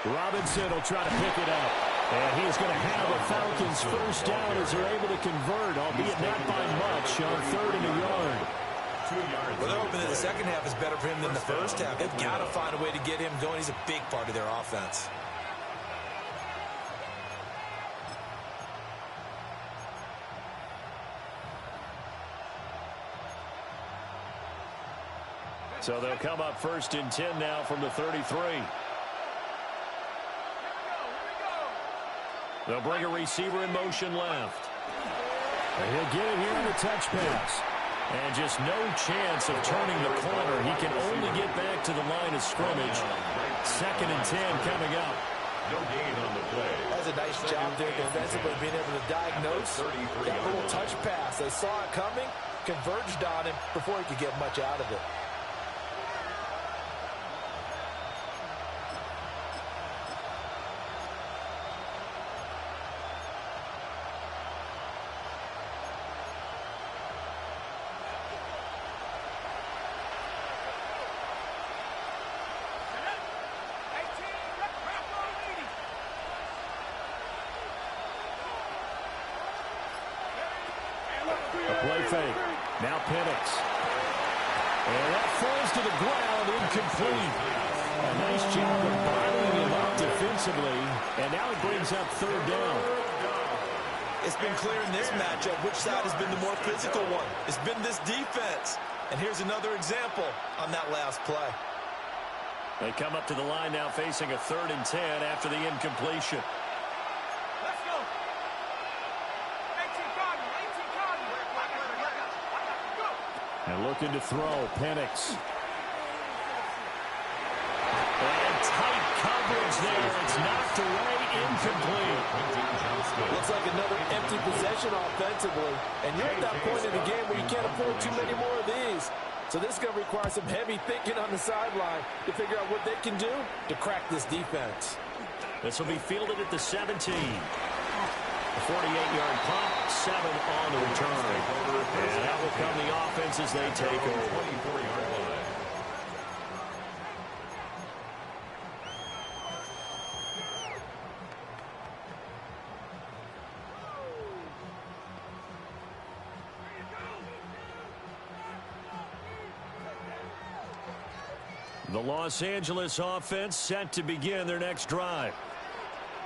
Robinson will try to pick it up. And he's going to have a Falcons first down as they're able to convert, albeit not by much, on third and a yard. Well, they're hoping that the second half is better for him than the first half. They've got to find a way to get him going. He's a big part of their offense. So they'll come up first and 10 now from the 33. They'll bring a receiver in motion left. And he'll get it here on the touch pass. And just no chance of turning the corner. He can only get back to the line of scrimmage. Second and 10 coming up. No gain on the play. That's a nice job there defensively, being able to diagnose that little touch pass. They saw it coming, converged on him before he could get much out of it. Play fake. Now Penix. And that falls to the ground, incomplete. A nice job of bottling him up defensively. And now it brings up third down. It's been clear in this matchup which side has been the more physical one. It's been this defense. And here's another example on that last play. They come up to the line now facing a third and 10 after the incompletion. Let's go. 18, Looking to throw. Penix. And tight coverage there. It's knocked away, incomplete. Looks like another empty possession offensively. And you're at that point in the game where you can't afford too many more of these. So this is going to require some heavy thinking on the sideline to figure out what they can do to crack this defense. This will be fielded at the 17. A 48-yard punt, 7 on the return. And that will come the offense as they take over. 24-yard line. The Los Angeles offense set to begin their next drive.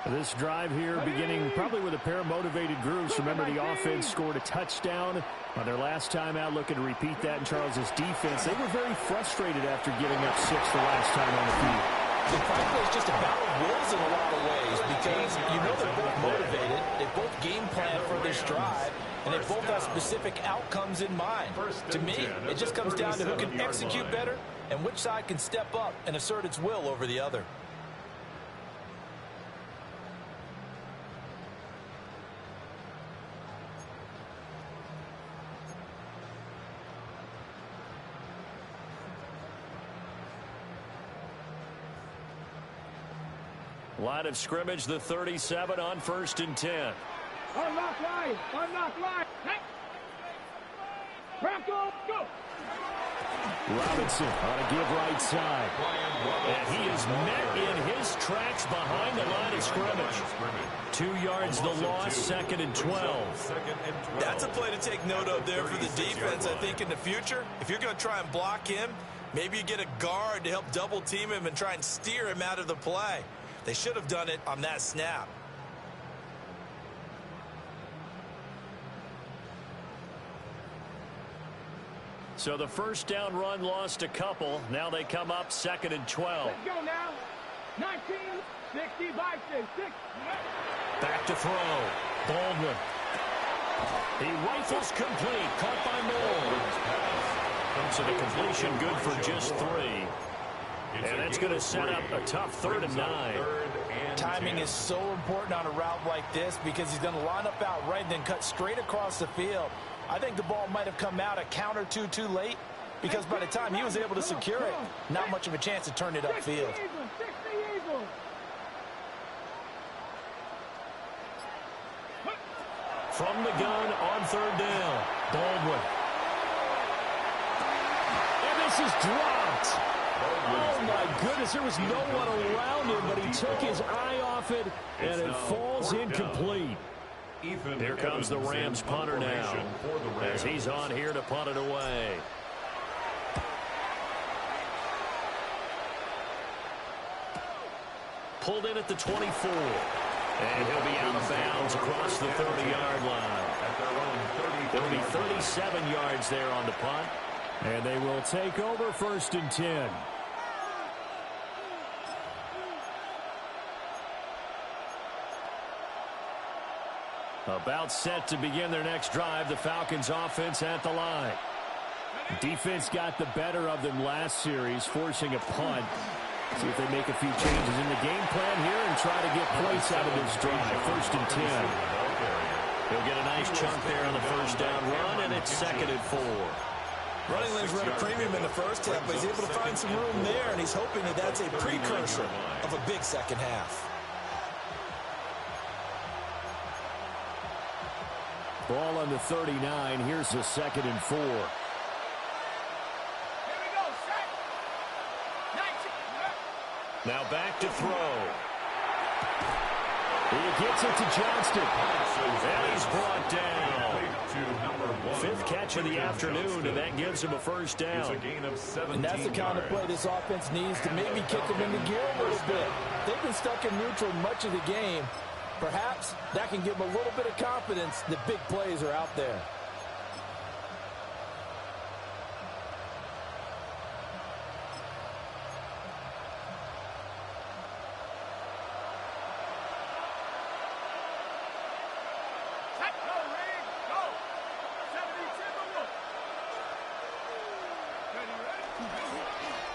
This drive here beginning probably with a pair of motivated groups. Remember, the offense scored a touchdown on their last time out. Looking to repeat that in Charles's defense. They were very frustrated after giving up 6 the last time on the field. So frankly, it's just a battle of wills in a lot of ways because you know they're both motivated. They both game plan for this drive, and they both have specific outcomes in mind. To me, it just comes down to who can execute better and which side can step up and assert its will over the other. Line of scrimmage, the 37 on 1st and 10. Unlock line. Unlock line. Hey. Bronco, go. Robinson on a give right side. And he is met in his tracks behind the line of scrimmage. 2 yards the loss, 2nd and 12. That's a play to take note of there for the defense, I think, in the future. If you're going to try and block him, maybe you get a guard to help double team him and try and steer him out of the play. They should have done it on that snap. So the first down run lost a couple. Now they come up 2nd and 12. Let's go now. 19, 65, 6. Back to throw. Baldwin. He rifles complete. Caught by Moore. So the completion good for just 3. And that's going to set up a tough 3rd and 9. Timing is so important on a route like this because he's going to line up out right and then cut straight across the field. I think the ball might have come out a count or two too late because by the time he was able to secure it, not much of a chance to turn it upfield. From the gun on 3rd down. Baldwin. And this is dropped. Oh, my goodness. There was no one around him, but he took his eye off it, and it falls incomplete. Here comes the Rams punter now as he's on here to punt it away. Pulled in at the 24. And he'll be out of bounds across the 30-yard line. There'll be 37 yards there on the punt. And they will take over 1st and 10. About set to begin their next drive, the Falcons offense at the line. Defense got the better of them last series, forcing a punt. See if they make a few changes in the game plan here and try to get points out of this drive. 1st and 10. He'll get a nice chunk there on the first down run, and it's 2nd and 4. Running lanes run a premium in the first half, but he's able to find some room there, and he's hoping that that's a precursor of a big second half. Ball on the 39. Here's the 2nd and 4. Now back to throw. He gets it to Johnston. And he's brought down. 5th catch of the afternoon, and that gives him a first down. And that's the kind of play this offense needs to maybe kick them into gear a little bit. They've been stuck in neutral much of the game. Perhaps that can give them a little bit of confidence that big plays are out there.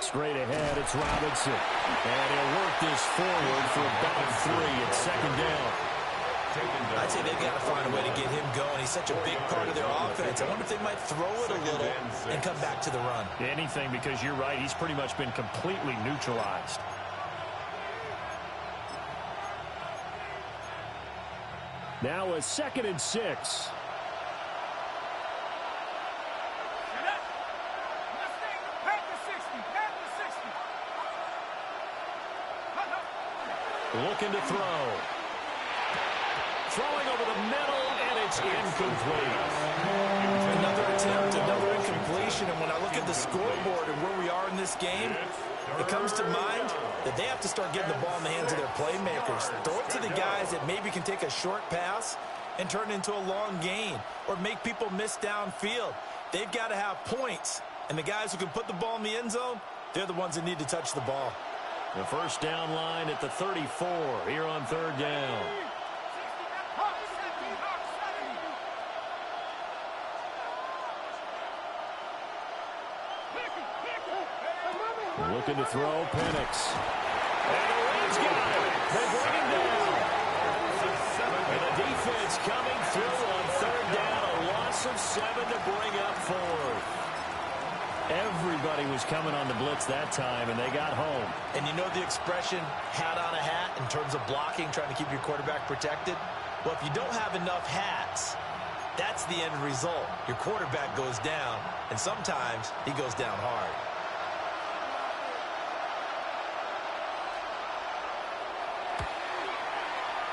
Straight ahead, it's Robinson. And he'll work this forward for about 3 at second down. I'd say they've got to find a way to get him going. He's such a big part of their offense. I wonder if they might throw it a little and come back to the run. Anything, because you're right. He's pretty much been completely neutralized. Now a 2nd and 6. Looking to throw. Throwing over the middle, and it's incomplete. Another attempt, another incompletion. And when I look at the scoreboard and where we are in this game, it comes to mind that they have to start getting the ball in the hands of their playmakers. Throw it to the guys that maybe can take a short pass and turn it into a long gain or make people miss downfield. They've got to have points. And the guys who can put the ball in the end zone, they're the ones that need to touch the ball. The first down line at the 34 here on 3rd down. Looking to throw, Penix. And the Rams got it. They bring him down. And the defense coming through on 3rd down. A loss of 7 to bring up 4th. Everybody was coming on the blitz that time, and they got home. And you know the expression, hat on a hat, in terms of blocking, trying to keep your quarterback protected? Well, if you don't have enough hats, that's the end result. Your quarterback goes down, and sometimes he goes down hard.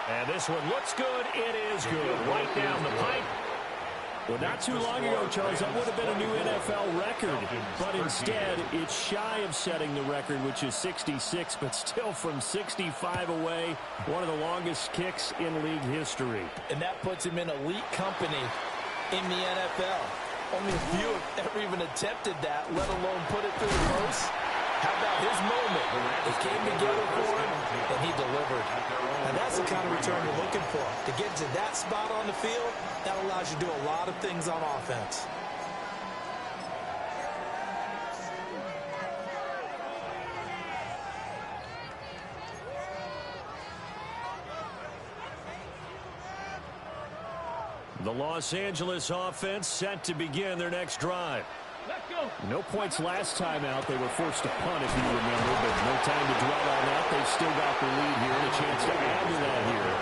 And this one looks good. It is good. Right down the pipe. Well, not too long ago, Charles, that would have been a new NFL record. But instead, it's shy of setting the record, which is 66, but still from 65 away, one of the longest kicks in league history. And that puts him in elite company in the NFL. Only a few have ever even attempted that, let alone put it through the post. How about his moment? It came together for him, and he delivered. And that's the kind of return you're looking for. To get to that spot on the field, that allows you to do a lot of things on offense. The Los Angeles offense set to begin their next drive. No points last time out. They were forced to punt, if you remember, but no time to dwell on that. They've still got the lead here and a chance to add to that here.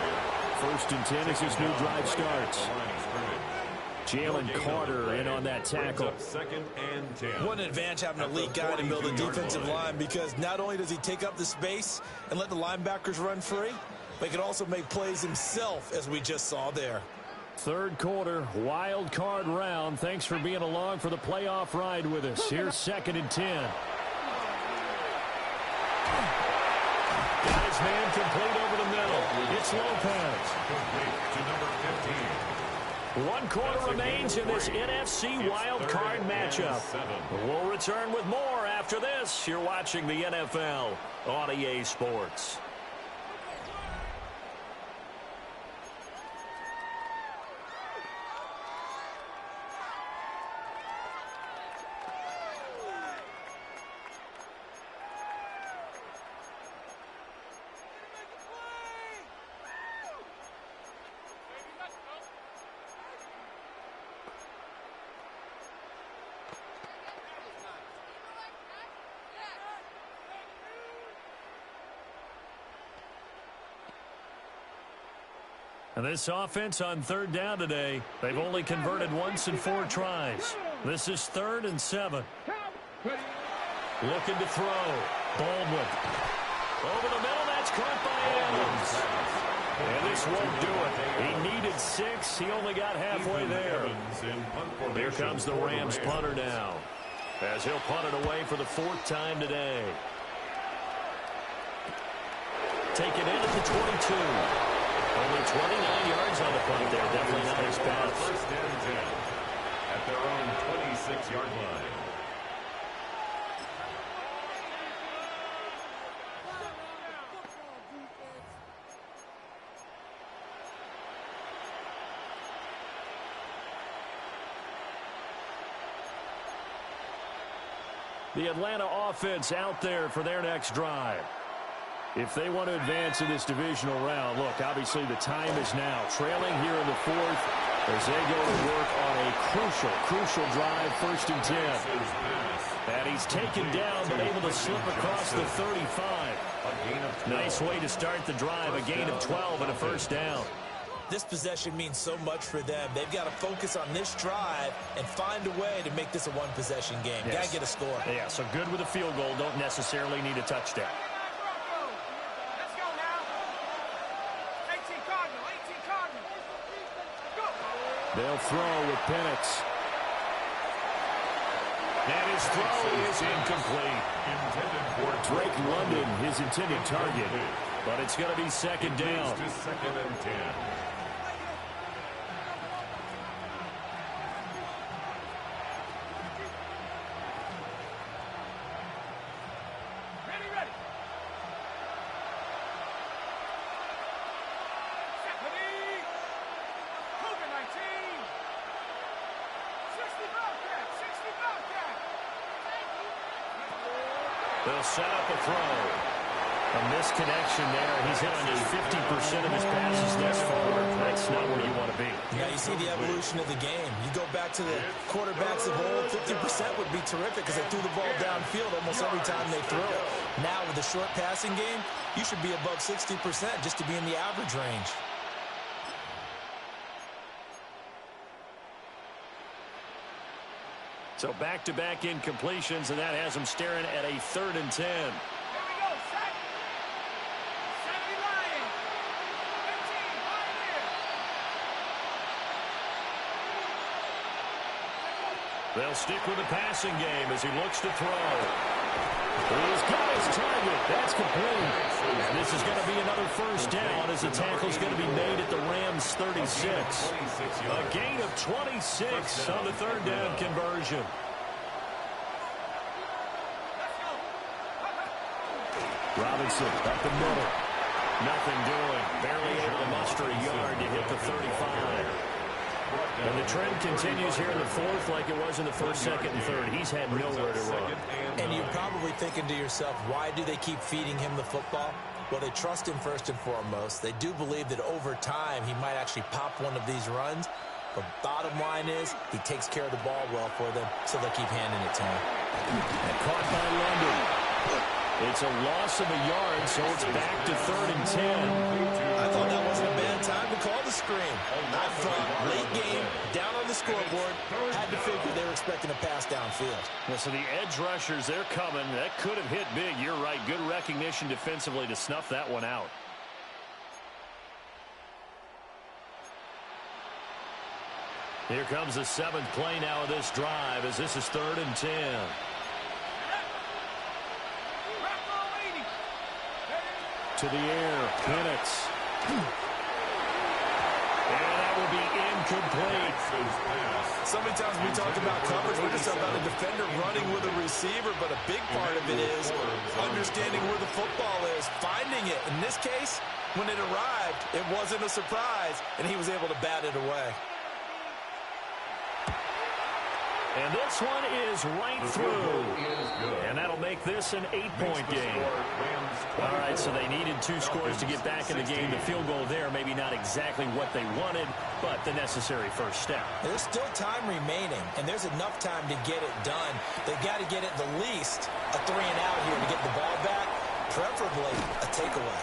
1st and 10 as this new drive starts. Jalen Carter in on that tackle. 2nd and 10. What an advantage having an elite guy to build a defensive line, because not only does he take up the space and let the linebackers run free, but he can also make plays himself, as we just saw there. 3rd quarter, wild card round. Thanks for being along for the playoff ride with us. Here's 2nd and 10. Got his man complete over the middle. It's Lopez. Complete to number 15. 1 quarter remains in this NFC wild card matchup. We'll return with more after this. You're watching the NFL on EA Sports. And this offense on 3rd down today, they've only converted once in 4 tries. This is 3rd and 7. Looking to throw. Baldwin. Over the middle, that's caught by Evans. And this won't do it. He needed 6. He only got halfway there. Here comes the Rams punter now, as he'll punt it away for the 4th time today. Taken in at the 22. Only 29 yards on the punt there. Definitely not his best. 1st and 10 at their own 26-yard line. The Atlanta offense out there for their next drive. If they want to advance in this divisional round, look, obviously the time is now. Trailing here in the fourth as they go to work on a crucial drive, 1st and 10. And he's taken down, but able to slip across the 35. Nice way to start the drive, a gain of 12 and a 1st down. This possession means so much for them. They've got to focus on this drive and find a way to make this a one-possession game. Yes. Got to get a score. Yeah, so good with a field goal. Don't necessarily need a touchdown. Let's go now. 18 Cardinal, 18 Cardinal. Go. They'll throw with Penix. And his throw is incomplete. Drake London, his intended target. But it's going to be 2nd down. 2nd and 10. Ready. Stephanie. Cougar 19. 60 Bobcat, 60 Bobcat. They'll set up a throw. A misconnection there. He's hit on just 50% of his passes thus far. That's not where you want to be. Now you see the evolution of the game. You go back to the quarterbacks of old, 50% would be terrific because they threw the ball downfield almost every time they threw it. Now with the short passing game, you should be above 60% just to be in the average range. So back-to-back incompletions, and that has him staring at a 3rd and 10. Here we go, set. Sandy Lion. 15, Pioneer. They'll stick with the passing game as he looks to throw. He's got his target. That's complete. And this is going to be another 1st down as the tackle's going to be made at the Rams' 36. A gain of 26 on the 3rd down conversion. Robinson up the middle. Nothing doing. Barely able to muster a yard to hit the 35. And the trend continues here in the 4th like it was in the 1st, 2nd, and 3rd. He's had nowhere to run. And you're probably thinking to yourself, why do they keep feeding him the football? Well, they trust him first and foremost. They do believe that over time he might actually pop one of these runs. But bottom line is he takes care of the ball well for them, so they'll keep handing it to him. And caught by London. It's a loss of a yard, so it's back to 3rd and 10. I thought that wasn't a bad time to call the screen. I thought late game, down on the scoreboard, had to figure they were expecting a pass downfield. Well, so the edge rushers, they're coming. That could have hit big. You're right. Good recognition defensively to snuff that one out. Here comes the 7th play now of this drive as this is 3rd and 10. To the air, Penix. And that will be incomplete. So many times we talk about coverage, we're just about a defender running with a receiver, but a big part of it is understanding where the football is, finding it. In this case, when it arrived, it wasn't a surprise, and he was able to bat it away. And this one is right through. And that'll make this an 8-point game. All right, so they needed 2 scores to get back in the game. The field goal there, maybe not exactly what they wanted, but the necessary 1st step. There's still time remaining, and there's enough time to get it done. They've got to get at the least a 3-and-out here to get the ball back, preferably a takeaway.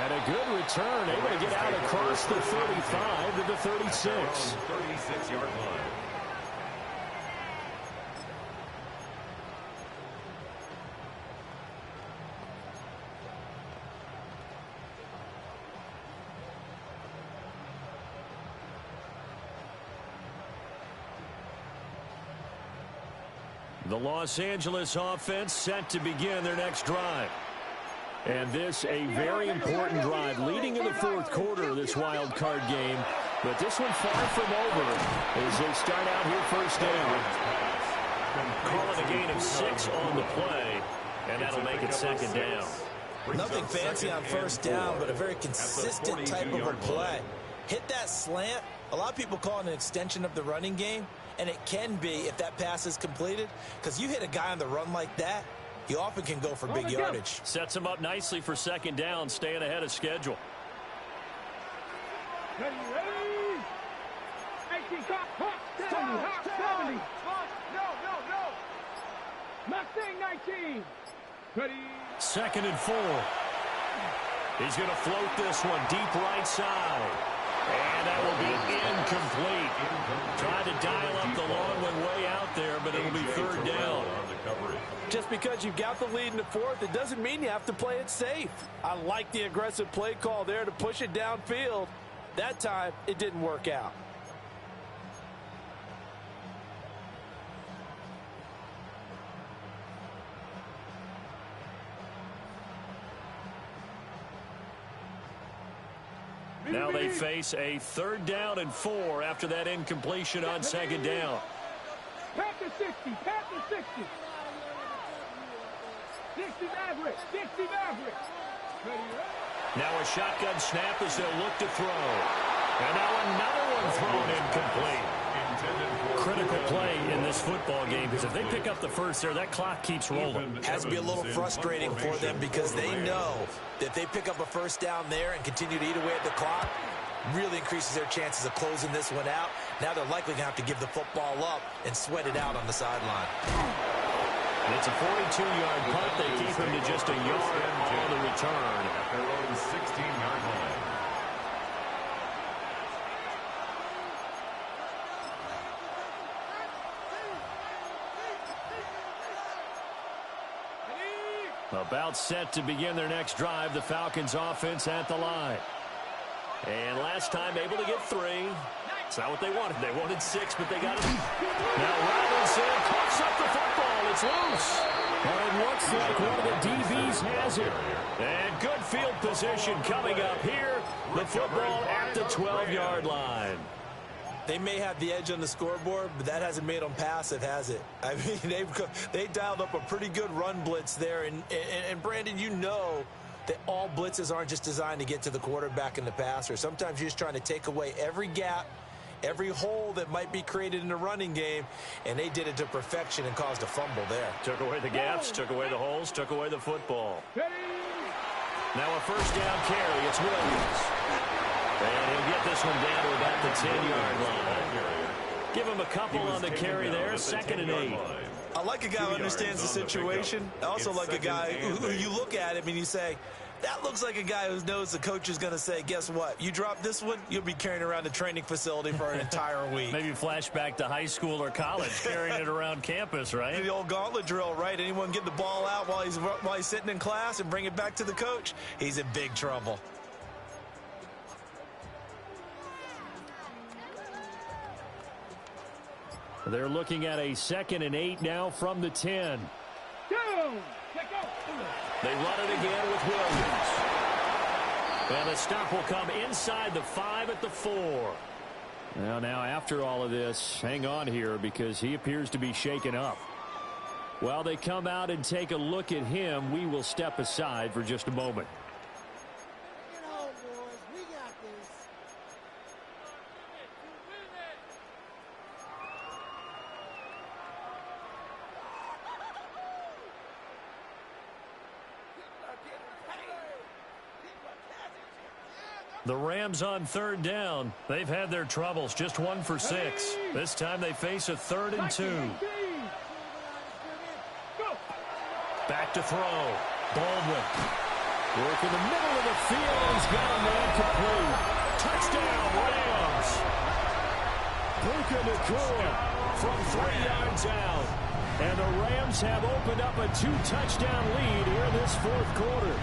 And a good return, able to get out across the 35 to the 36. 36-yard line. The Los Angeles offense set to begin their next drive. And this a very important drive leading in the 4th quarter of this wild card game. But this one far from over as they start out here 1st down. Calling a gain of 6 on the play, and that'll make it 2nd down. Nothing fancy on 1st down, but a very consistent type of a play. Hit that slant. A lot of people call it an extension of the running game. and it can be if that pass is completed, because you hit a guy on the run like that, he often can go for big yardage. Sets him up nicely for second down, staying ahead of schedule. Ready, ready. 18, hot 70, hot 70. Mustang 19. Ready. 2nd and 4. He's going to float this one deep right side. And that will be incomplete. Tried to dial up the long one way out there, but it'll be 3rd down. Just because you've got the lead in the 4th, it doesn't mean you have to play it safe. I like the aggressive play call there to push it downfield. That time, it didn't work out. Now they face a 3rd down and 4 after that incompletion on 2nd down. Panther 60, Panther 60. 60 Maverick, 60 Maverick. Ready, ready. Now a shotgun snap as they'll look to throw. And now another one thrown incomplete. Critical play in this football game, because if they pick up the first there, that clock keeps rolling. Has to be a little frustrating for them because they know that if they pick up a first down there and continue to eat away at the clock, really increases their chances of closing this one out. Now they're likely going to have to give the football up and sweat it out on the sideline. And it's a 42-yard punt. They keep him to just a yard on the return. At their own 16-yard line. About set to begin their next drive, the Falcons offense at the line. And last time able to get 3. It's not what they wanted. They wanted 6, but they got it. Now Robinson coughs up the football. It's loose. And it looks like one of the DBs has it. And good field position coming up here. The football at the 12-yard line. They may have the edge on the scoreboard, but that hasn't made them passive, has it? I mean, they dialed up a pretty good run blitz there. And Brandon, you know that all blitzes aren't just designed to get to the quarterback and the passer. Sometimes you're just trying to take away every gap, every hole that might be created in the running game, and they did it to perfection and caused a fumble there. Took away the gaps, took away the holes, took away the football. Ready. Now a first down carry. It's Williams. And he'll get this one down to about the 10-yard line. Give him a couple on the carry there. 2nd and 8. I like a guy who understands the situation. I also like a guy who you look at him and you say, that looks like a guy who knows the coach is going to say, guess what? You drop this one, you'll be carrying around the training facility for an entire week. Maybe flashback to high school or college, carrying it around campus, right? The old gauntlet drill, right? Anyone get the ball out while he's sitting in class and bring it back to the coach, he's in big trouble. They're looking at a 2nd and 8 now from the 10. Down. They run it again with Williams. And the stop will come inside the 5 at the 4. Now after all of this, hang on here because he appears to be shaken up. While they come out and take a look at him, we will step aside for just a moment. The Rams on 3rd down. They've had their troubles. Just 1 for 6. This time they face a 3rd and 2. Back to throw. Baldwin. Work in the middle of the field. He's got a man complete. Touchdown, Rams. Puka Nacua from 3 yards out. And the Rams have opened up a 2-touchdown lead here in this 4th quarter.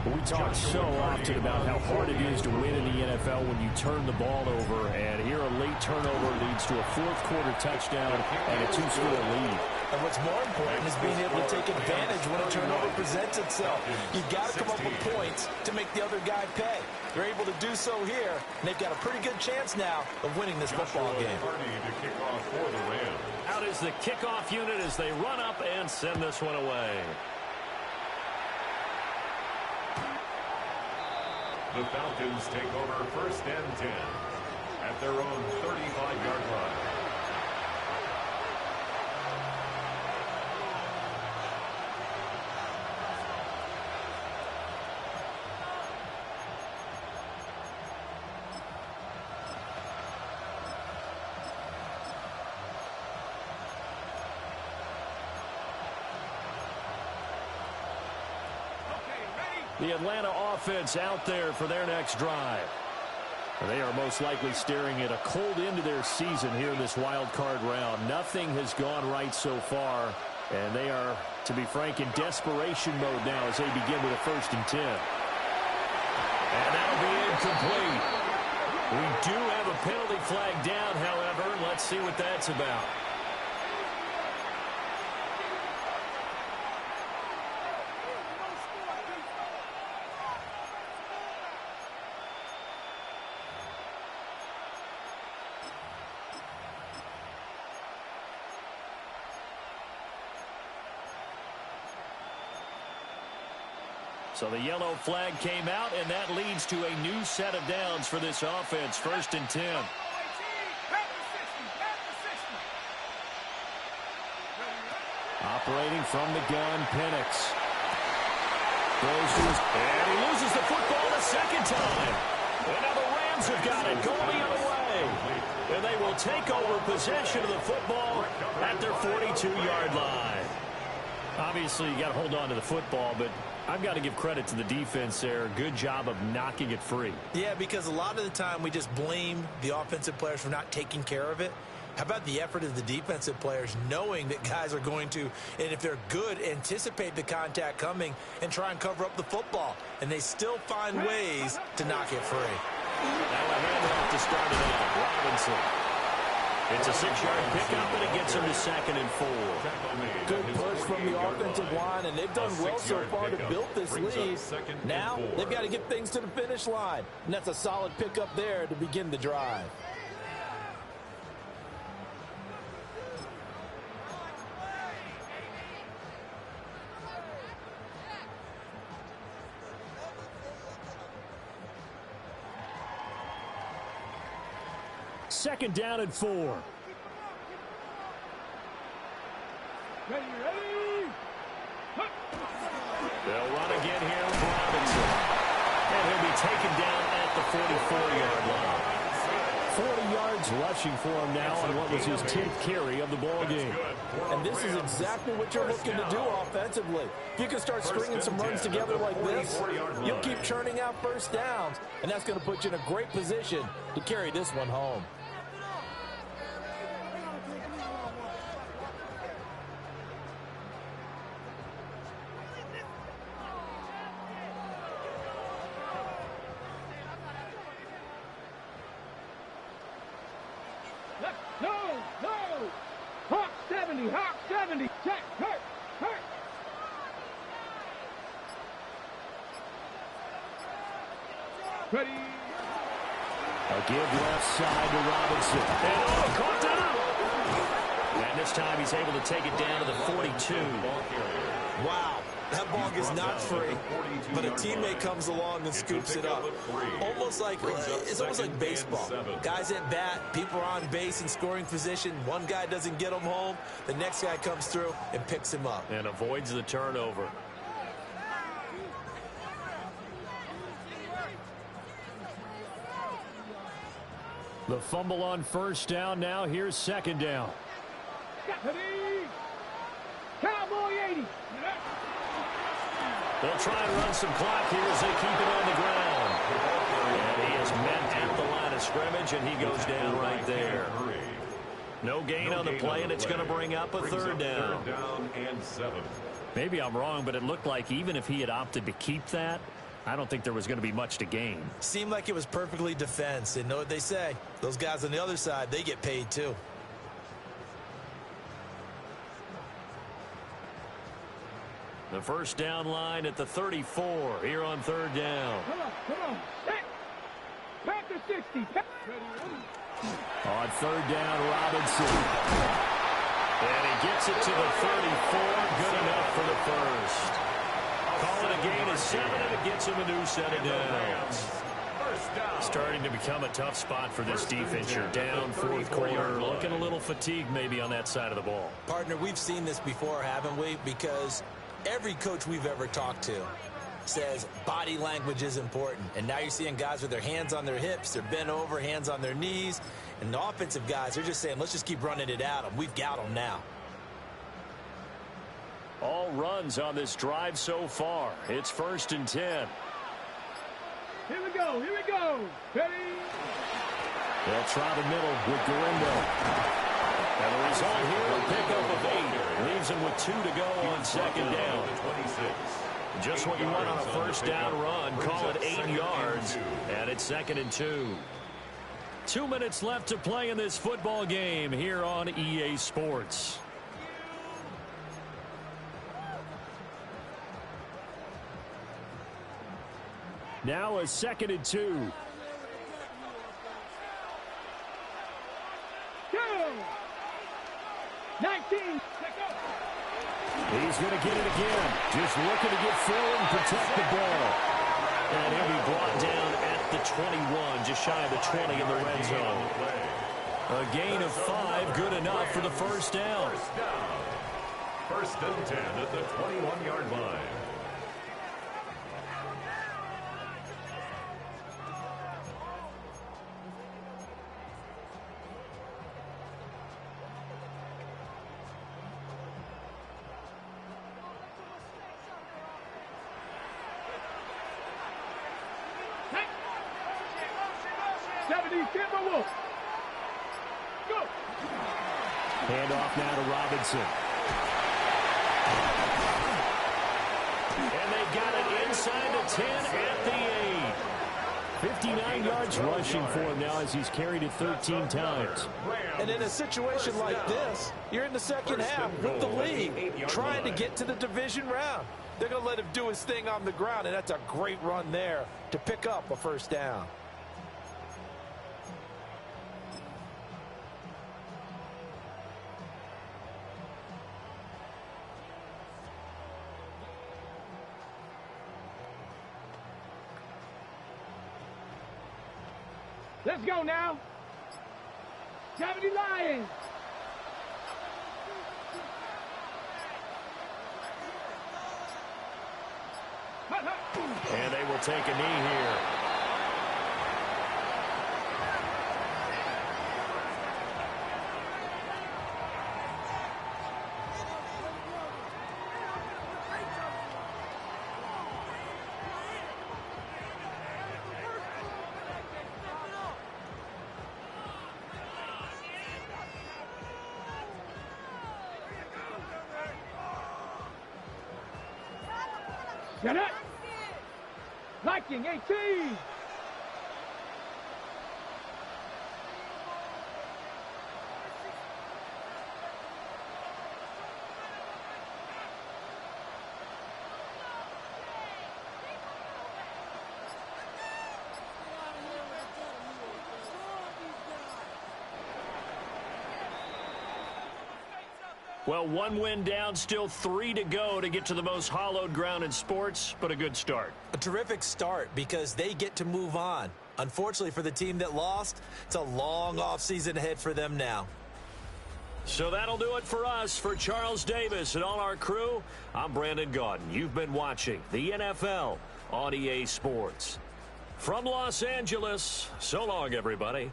We talk so often about how hard it is to win in the NFL when you turn the ball over, and here a late turnover leads to a 4th quarter touchdown and a 2-score lead. And what's more important is being able to take advantage when a turnover presents itself. You've got to come up with points to make the other guy pay. They're able to do so here, and they've got a pretty good chance now of winning this football game. Out is the kickoff unit as they run up and send this one away. The Falcons take over 1st and 10 at their own 35-yard line. The Atlanta offense out there for their next drive. They are most likely staring at a cold end to their season here in this wild card round. Nothing has gone right so far, and they are, to be frank, in desperation mode now as they begin with a 1st and 10. And that'll be incomplete. We do have a penalty flag down, however. Let's see what that's about. So the yellow flag came out, and that leads to a new set of downs for this offense. 1st and 10. Operating from the gun, Penix. Throws to his, and he loses the football a second time. And now the Rams have got it, going the other way. And they will take over possession of the football at their 42-yard line. Obviously, you got to hold on to the football, but I've got to give credit to the defense there. Good job of knocking it free. Yeah, because a lot of the time we just blame the offensive players for not taking care of it. How about the effort of the defensive players knowing that guys are going to, and if they're good, anticipate the contact coming and try and cover up the football. And they still find ways to knock it free. Now a handoff to start it out. Robinson. It's a 6-yard pickup, and it gets him to 2nd and 4. Good push from the offensive line, and they've done well so far to build this lead. Now they've got to get things to the finish line, and that's a solid pickup there to begin the drive. Second down and 4. Ready. They'll run again here with Robinson. And he'll be taken down at the 44-yard line. 40 yards rushing for him now on what was his 10th carry of the ball game. And this is exactly what you're looking to do offensively. If you can start stringing some runs together like this, you'll keep churning out first downs, and that's going to put you in a great position to carry this one home. No. Hawk 70. Check. Hurt. Ready. A give left side to Robinson. And caught down. And this time he's able to take it down to the 42. Wow. That ball is not free, but a teammate comes along and scoops it up. It's almost like baseball. Guys at bat, people are on base in scoring position. One guy doesn't get him home. The next guy comes through and picks him up. And avoids the turnover. The fumble on 1st down. Now here's 2nd down. Cowboy 80. They'll try and run some clock here as they keep it on the ground. And he is met at the line of scrimmage, and he goes down right there. No gain on the play, and it's going to bring up a 3rd down. And 7. Maybe I'm wrong, but it looked like even if he had opted to keep that, I don't think there was going to be much to gain. Seemed like it was perfectly defense. And know what they say. Those guys on the other side, they get paid too. The 1st down line at the 34 here on 3rd down. Come on. Back to 60. On 3rd down, Robinson. And he gets it to the 34. Good enough for the 1st. Call it a gain of 7, and it gets him a new set of downs. Starting to become a tough spot for this defense. You're down 4th quarter. Looking a little fatigued maybe on that side of the ball. Partner, we've seen this before, haven't we? Because every coach we've ever talked to says body language is important. And now you're seeing guys with their hands on their hips, they're bent over, hands on their knees. And the offensive guys, they're just saying, let's just keep running it at them. We've got them now. All runs on this drive so far. It's 1st and 10. Here we go. Here we go. Ready? They'll try the middle with Garindo. And the result here, a pickup of 8. Leaves him with 2 to go on 2nd down. Just what you want on a 1st down run. Call it 8 yards. And it's 2nd and 2. 2 minutes left to play in this football game here on EA Sports. Now a 2nd and 2. 19. He's going to get it again. Just looking to get forward and protect the ball. And he'll be brought down at the 21, just shy of the 20 in the red zone. A gain of 5, good enough for the 1st down. 1st and 10 at the 21-yard line. Handoff now to Robinson. And they got it inside the 10 at the 8. 59 yards rushing for him now as he's carried it 13 times. And in a situation like this, you're in the second half with the lead, trying to get to the division round. They're going to let him do his thing on the ground, and that's a great run there to pick up a 1st down. Let's go now. 70 Lions. And they will take a knee here. Get it. Liking 18. Well, 1 win down, still 3 to go to get to the most hallowed ground in sports, but a good start. A terrific start because they get to move on. Unfortunately for the team that lost, it's a long offseason ahead for them now. So that'll do it for us. For Charles Davis and all our crew, I'm Brandon Gaudin. You've been watching the NFL on EA Sports. From Los Angeles, so long, everybody.